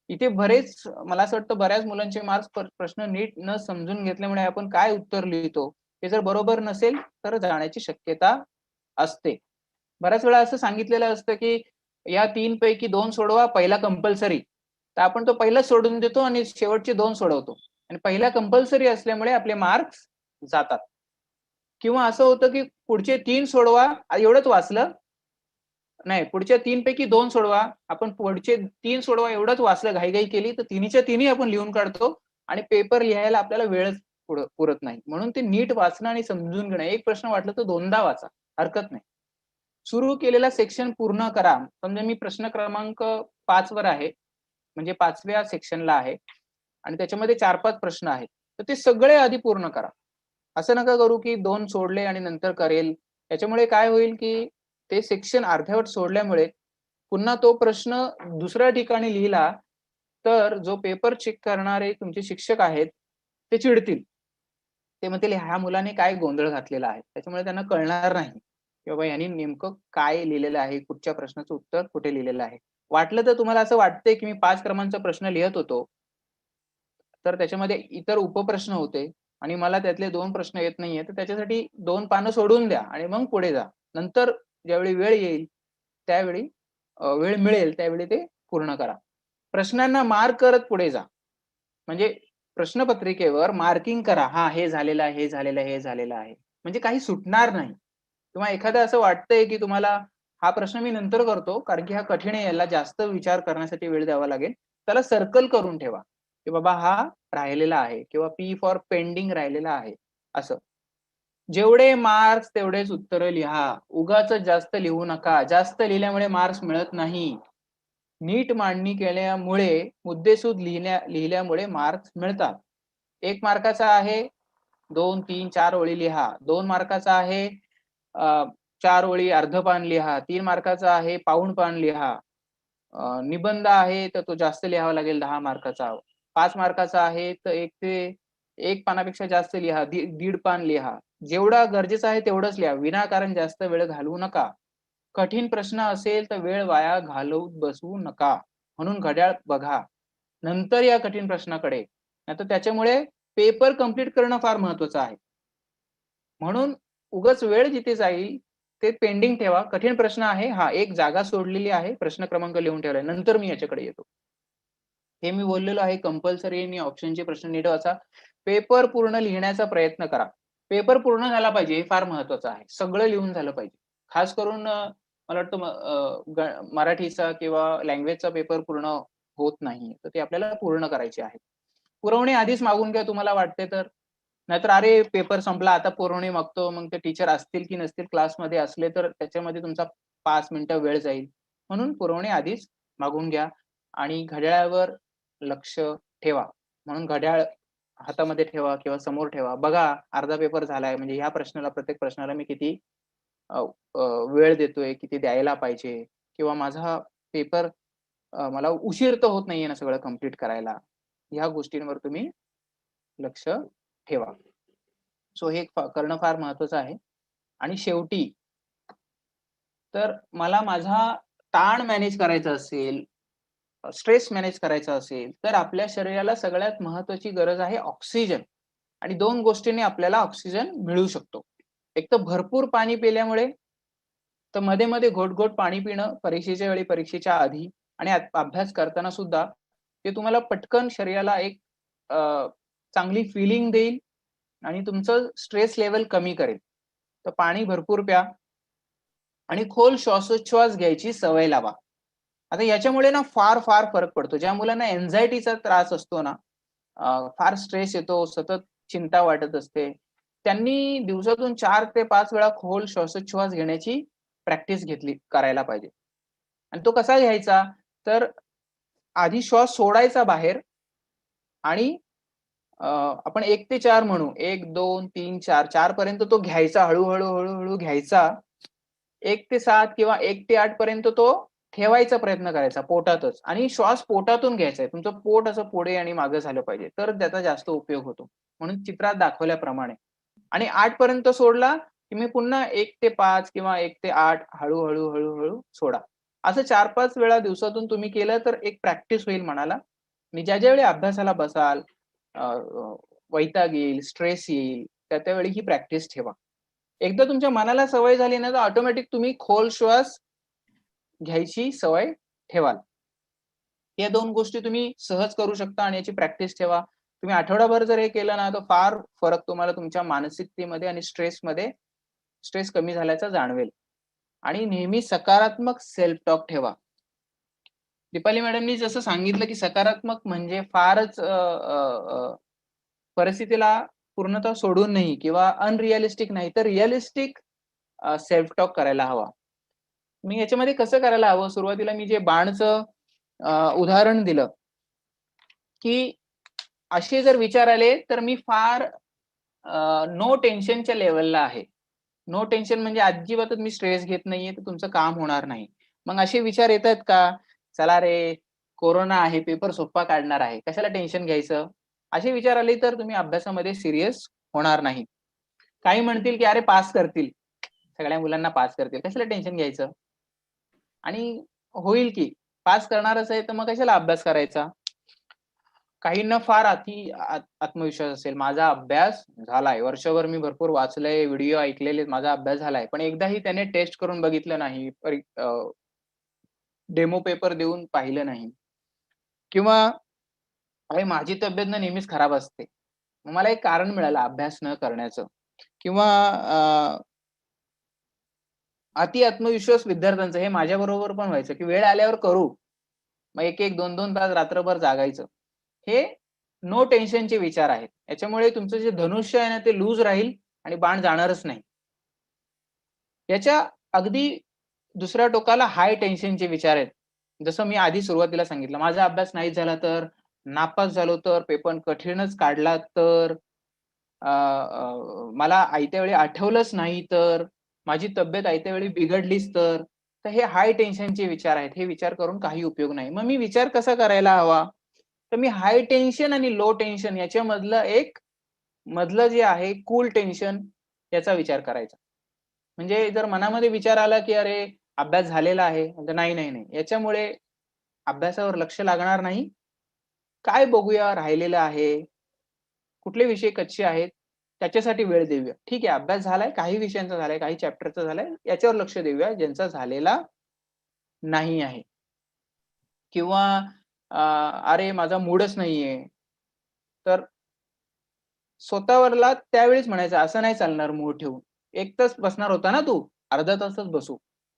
S1: इथे बरेच मला असं वाटतं बऱ्याच मुलांचे मार्क्स प्रश्न नीट न समजून घेतल्यामुळे आपण काय उत्तर लिहितो, ते जर बरोबर नसेल, तर जाण्याची शक्यता असते. बऱ्याच वेळा असं सांगितलेलं असतं, की या 3 पैकी 2 सोडवा, पहिला कंपल्सरी. तर आपण तो पहिलाच सोडून देतो आणि शेवटचे 2 सोडवतो आणि पहिला कंपल्सरी असल्यामुळे आपले मार्क्स जातात. किंवा असं होतं, की पुढचे 3 सोडवा, एवढंच वाचलं. नाही, पुढच्या 3 पैकी 2 सोडवा. आपण पुढचे 3 सोडवा एवढंच वाचलं, घाई-घाई केली, तर तिन्हीच्या तिन्ही आपण लिहून काढतो आणि पेपर लिहायला आपल्याला वेळच पुरत नाही. म्हणून ते नीट वाचणं आणि समजून घेणं. एक प्रश्न वाटला तर 2दा वाचा, हरकत नाही. सुरू केलेला सेक्शन पूर्ण करा. समजा मी प्रश्न क्रमांक 5 वर आहे. म्हणजे 5व्या सेक्शनला आहे आणि त्याच्यामध्ये 4-5 प्रश्न आहेत. तर ते सगळे आधी पूर्ण करा. असं नका करू की 2 सोडले आणि नंतर करेल. त्याच्यामुळे काय होईल की ते सेक्शन अर्धवट सोडल्यामुळे पुन्हा तो प्रश्न दुसऱ्या ठिकाणी लिहिला, तर जो पेपर चेक करणारे तुमचे शिक्षक आहेत, ते चिडतील. ते म्हणतील ह्या मुलाने काय गोंधळ घातलेला आहे. त्याच्यामुळे त्यांना कळणार नाही, की बाबा ह्यानी नेमकं काय लिहिलेलं आहे, कुठच्या प्रश्नाचं उत्तर कुठे लिहिलेलं आहे. वाटलं तर तुम्हाला असं वाटतंय, की मी 5 क्रमांकाचा प्रश्न लिहत होतो, तर त्याच्यामध्ये इतर उपप्रश्न होते आणि मला त्यातले 2 प्रश्न येत नाहीये, तर त्याच्यासाठी 2 पानं सोडून द्या आणि मग पुढे जा. नंतर ज्यावेळी वेळ येईल, त्यावेळी वेळ मिळेल त्यावेळी ते पूर्ण करा. प्रश्नांना मार्क करत पुढे जा. म्हणजे प्रश्नपत्रिकेवर मार्किंग करा. हां, हे झालेलं आहे, हे झालेलं आहे, हे झालेलं आहे. म्हणजे काही सुटणार नाही. किंवा एखादं असं वाटतंय, की तुम्हाला हा प्रश्न मी नंतर करतो, कारण की हा कठीण आहे, याला जास्त विचार करण्यासाठी वेळ द्यावा लागेल. त्याला सर्कल करून ठेवा, की बाबा हा राहिलेला आहे किंवा पी फॉर पेंडिंग राहिलेला आहे, असं. जेवढे मार्क्स तेवढेच उत्तरं लिहा. उगाचच जास्त लिहू नका. जास्त लिहिल्यामुळे मार्क्स मिळत नाही. नीट मांडणी केल्यामुळे, मुद्देसूद लिहिल्यामुळे मार्क्स मिळतात. 1 मार्काचा आहे, 2, 3, 4 ओळी लिहा. 2 मार्काचा आहे, 4 ओळी अर्ध पान लिहा. 3 मार्काचा आहे, पाऊण पान लिहा. निबंध आहे, तर तो जास्त लिहावा लागेल 10 मार्काचा. 5 मार्काचा आहे, तर 1 ते 1 पानापेक्षा जास्त लिहा. दीड पान लिहा. जेवढं गरजेचं आहे तेवढंच लिहा. विनाकारण जास्त वेळ घालवू नका. कठीण प्रश्न असेल तर वेळ वाया घालवत बसू नका. म्हणून घड्याळ बघा. नंतर या कठीण प्रश्नाकडे. नाहीतर त्याच्यामुळे पेपर कंप्लीट करणं फार महत्वाचं आहे. म्हणून उगाच वेळ जिथे जाईल ते पेंडिंग ठेवा. कठीण प्रश्न आहे. हां, एक जागा सोडलेली आहे. प्रश्न क्रमांक लिहून ठेवलाय. नंतर मी याच्याकडे येतो. हे मी बोललेलो आहे कंपल्सरी आणि ऑप्शनचे प्रश्न नीट वाचा. पेपर पूर्ण लिहिण्याचा प्रयत्न करा. पेपर पूर्ण झाला पाहिजे हे फार महत्वाचं आहे. सगळं लिहून झालं पाहिजे. खास करून मला वाटतं मराठीचा किंवा लँग्वेजचा पेपर पूर्ण होत नाही. तर ते आपल्याला पूर्ण करायचे आहे. पुरवणी आधीच मागून घ्या तुम्हाला वाटते तर. नाहीतर अरे पेपर संपला आता पुरवणी मागतो. मग ते टीचर असतील की नसतील क्लासमध्ये असले तर त्याच्यामध्ये तुमचा 5 मिनिटं वेळ जाईल. म्हणून पुरवणी आधीच मागून घ्या आणि घड्याळावर लक्ष ठेवा. म्हणून घड्याळ हातामध्ये ठेवा किंवा समोर ठेवा. बघा अर्धा पेपर झालाय म्हणजे ह्या प्रश्नाला प्रत्येक प्रश्नाला मी किती अ, अ, वेळ देतोय, किती द्यायला पाहिजे किंवा माझा पेपर मला उशीर तर होत नाहीये ना सगळं कंप्लीट करायला. ह्या गोष्टींवर तुम्ही लक्ष ठेवा. सो हे करणं फार महत्वाचं आहे. आणि शेवटी तर मला माझा ताण मॅनेज करायचा असेल, स्ट्रेस मॅनेज करायचा असेल, तर आपल्या शरीराला सगळ्यात महत्वाची गरज आहे ऑक्सिजन. आणि 2 गोष्टींनी आपल्याला ऑक्सिजन मिळू शकतो. एक तर भरपूर पाणी पिल्यामुळे, तर मध्ये-मध्ये घोट-घोट पाणी पिणं परीक्षेच्या वेळी, परीक्षेच्या आधी आणि अभ्यास करताना सुद्धा ते तुम्हाला पटकन शरीराला एक अ, चांगली फीलिंग देईल आणि तुमचं स्ट्रेस लेव्हल कमी करेल. तर पाणी भरपूर प्या आणि खोल श्वासोच्छवास घ्यायची सवय लावा. आता याच्यामुळे ना फार फरक पडतो. ज्या मुलांना अँक्साइटीचा त्रास असतो ना, फार स्ट्रेस येतो, सतत चिंता वाटत असते. त्यांनी दिवसातून 4 ते 5 वेळा खोल श्वासोच्छवास घेण्याची प्रॅक्टिस करायला पाहिजे. आणि तो कसा घ्यायचा? तर आधी श्वास सोडायचा बाहेर आणि आपण 1 ते 4 म्हणू. 1, 2, 3, 4. 4 पर्यंत तो घ्यायचा हळू-हळू घ्यायचा. 1 ते 7 किंवा 1 ते 8 पर्यंत तो ठेवायचा प्रयत्न करायचा पोटातच आणि श्वास पोटातून घ्यायचा आहे. तुमचं पोट असं पुढे आणि मागे झालं पाहिजे. तर त्याचा जास्त उपयोग होतो. म्हणून चित्रात दाखवल्याप्रमाणे. आणि 8 पर्यंत सोडला, की मी पुन्हा 1 ते 5 किंवा 1 ते 8 हळू सोडा. असं 4-5 वेळा दिवसातून तुम्ही केलं तर एक प्रॅक्टिस होईल मनाला आणि ज्या वेळी अभ्यासाला बसाल, अ, अ, वैताग येईल, स्ट्रेस येईल, त्या वेळी ही प्रॅक्टिस ठेवा. एकदा तुमच्या मनाला सवय झाली ना, तर ऑटोमॅटिक तुम्ही खोल श्वास घ्यायची सवय ठेवाल. या 2 गोष्टी तुम्ही सहज करू शकता आणि याची प्रॅक्टिस ठेवा. तुम्ही आठवडाभर जर हे केलं ना, तर फार फरक तुम्हाला तुमच्या मानसिकतेमध्ये आणि स्ट्रेस कमी झाल्याचा जाणवेल. आणि नेहमी सकारात्मक सेल्फ टॉक ठेवा. दीपाली मॅडमनी जसं सांगितलं, की सकारात्मक म्हणजे फारच अ, अ, अ, परिस्थितीला पूर्णतः सोडून नाही किंवा अनरिअलिस्टिक नाही, तर रिअलिस्टिक सेल्फ टॉक करायला हवा. मी याच्यामध्ये कसं करायला हवं, सुरुवातीला मी जे बाणचं उदाहरण दिलं, की असे जर विचार आले तर मी फार नो टेन्शनच्या लेव्हलला आहे. नो टेन्शन म्हणजे अजिबातच मी स्ट्रेस घेत नाहीये, तर तुमचं काम होणार नाही. मग असे विचार येतात का? चला रे, कोरोना आहे, पेपर सोप्पा काढणार आहे. कशाला टेन्शन घ्यायचं? असे विचार आले तर तुम्ही अभ्यासामध्ये सीरियस होणार नाही. काही म्हणतील की "अरे पास करतील." सगळ्या मुलांना पास करतील. कशाला टेन्शन घ्यायचं? आणि होईल की. पास करणारच आहे, तर मग कशाला अभ्यास करायचा? काहींना फार आत्मविश्वास असेल. माझा अभ्यास झालाय. वर्षभर मी भरपूर वाचलंय, व्हिडिओ ऐकलेले, माझा अभ्यास झालाय. पण एकदाही त्याने टेस्ट करून बघितलं नाही. डेमो पेपर देऊन पाहिलं नाही किंवा अरे माझी तब्येत ना नेहमीच खराब असते. मग मला एक कारण मिळालं अभ्यास न करण्याचं किंवा अति आत्मविश्वास विद्यार्थ्यांचा हे माझ्याबरोबर पण व्हायचं, की वेळ आल्यावर करू. मग 1-1, 2-2 तास रात्रभर जागायचं. हे नो टेन्शनचे विचार आहेत. याच्यामुळे तुमचं जे धनुष्य आहे ना, ते लूज राहील आणि बाण जाणारच नाही. याच्या अगदी दुसऱ्या टोकाला हाय टेन्शनचे विचार आहेत. जसं मी आधी सुरुवातीला सांगितलं, माझा अभ्यास नाही झाला तर, नापास झालो तर, पेपर कठीणच काढला तर, मला आयत्या वेळी आठवलंच नाही तर, माझी तब्येत आयत्या वेळी बिघडलीच तर. तर हे हाय टेन्शनचे विचार आहेत. हे विचार करून काही उपयोग नाही. मग मी विचार कसा करायला हवा? तर मी हाय टेन्शन आणि लो टेन्शन याच्यामधलं मधलं जे आहे कूल टेन्शन याचा विचार करायचा. म्हणजे जर मनामध्ये विचार आला, की "अरे, अभ्यास झालेला आहे." तर नाही, नाही, नाही. याच्यामुळे अभ्यासावर लक्ष लागणार नाही. काय बघूया राहिलेलं आहे, कुठले विषय कच्चे आहेत, त्याच्यासाठी वेळ देऊया. ठीक आहे, अभ्यास झालाय, काही विषयांचा झालाय, काही चॅप्टरचा झालाय, याच्यावर लक्ष देऊया, ज्यांचा झालेला नाही आहे. किंवा "अरे, माझा मूडच नाहीये." तर स्वतःवरला त्यावेळीच म्हणायचं, "असं नाही चालणार मूड ठेवून. 1 तास बसणार होता ना तू, अर्धा तासच बसू.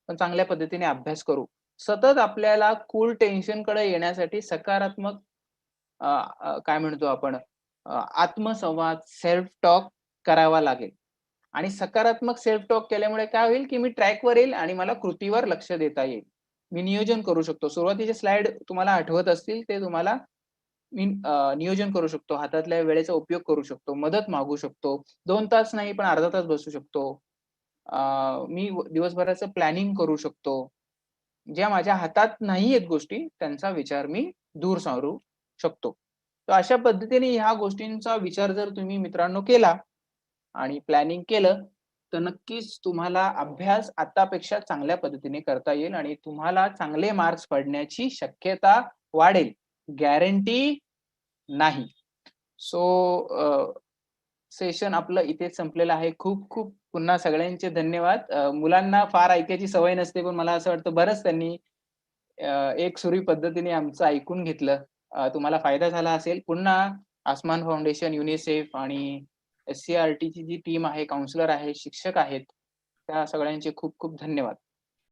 S1: पण चांगल्या पद्धतीने अभ्यास करू." सतत आपल्याला कूल टेन्शनकडे येण्यासाठी सकारात्मक अ, काय म्हणतो आपण आत्मसंवाद, सेल्फ टॉक करावा लागेल. आणि सकारात्मक सेल्फ टॉक केल्यामुळे काय होईल, की मी ट्रॅकवर येईल आणि मला कृतीवर लक्ष देता येईल. मी नियोजन करू शकतो. सुरुवातीचे स्लाईड तुम्हाला आठवत असतील, ते तुम्हाला मी नियोजन करू शकतो. हातातल्या वेळेचा उपयोग करू शकतो. मदत मागू शकतो. 2 तास नाही, पण अर्धा तास बसू शकतो. मी दिवसभराचं प्लॅनिंग करू शकतो. ज्या माझ्या हातात नाहीयेत गोष्टी, त्यांचा विचार मी दूर सारू शकतो. तर अशा पद्धतीने ह्या गोष्टींचा विचार जर तुम्ही मित्रांनो केला आणि प्लॅनिंग केलं, तर नक्कीच तुम्हाला अभ्यास आतापेक्षा चांगल्या पद्धतीने करता येईल आणि तुम्हाला चांगले मार्क्स पडण्याची शक्यता वाढेल. गॅरंटी नाही. सो सेशन आपलं इथेच संपलेलं आहे. खूप-खूप पुन्हा सगळ्यांचे धन्यवाद. मुलांना फार ऐकायची सवय नसते, पण मला असं वाटतं बरंच त्यांनी एकसुरी पद्धतीने आमचं ऐकून घेतलं. तुम्हाला फायदा झाला असेल. पुन्हा आसमान फाउंडेशन, युनिसेफ आणि एस-सी-आर-टीची जी टीम आहे, काउन्सिलर आहे, शिक्षक आहेत, त्या सगळ्यांचे खूप-खूप धन्यवाद.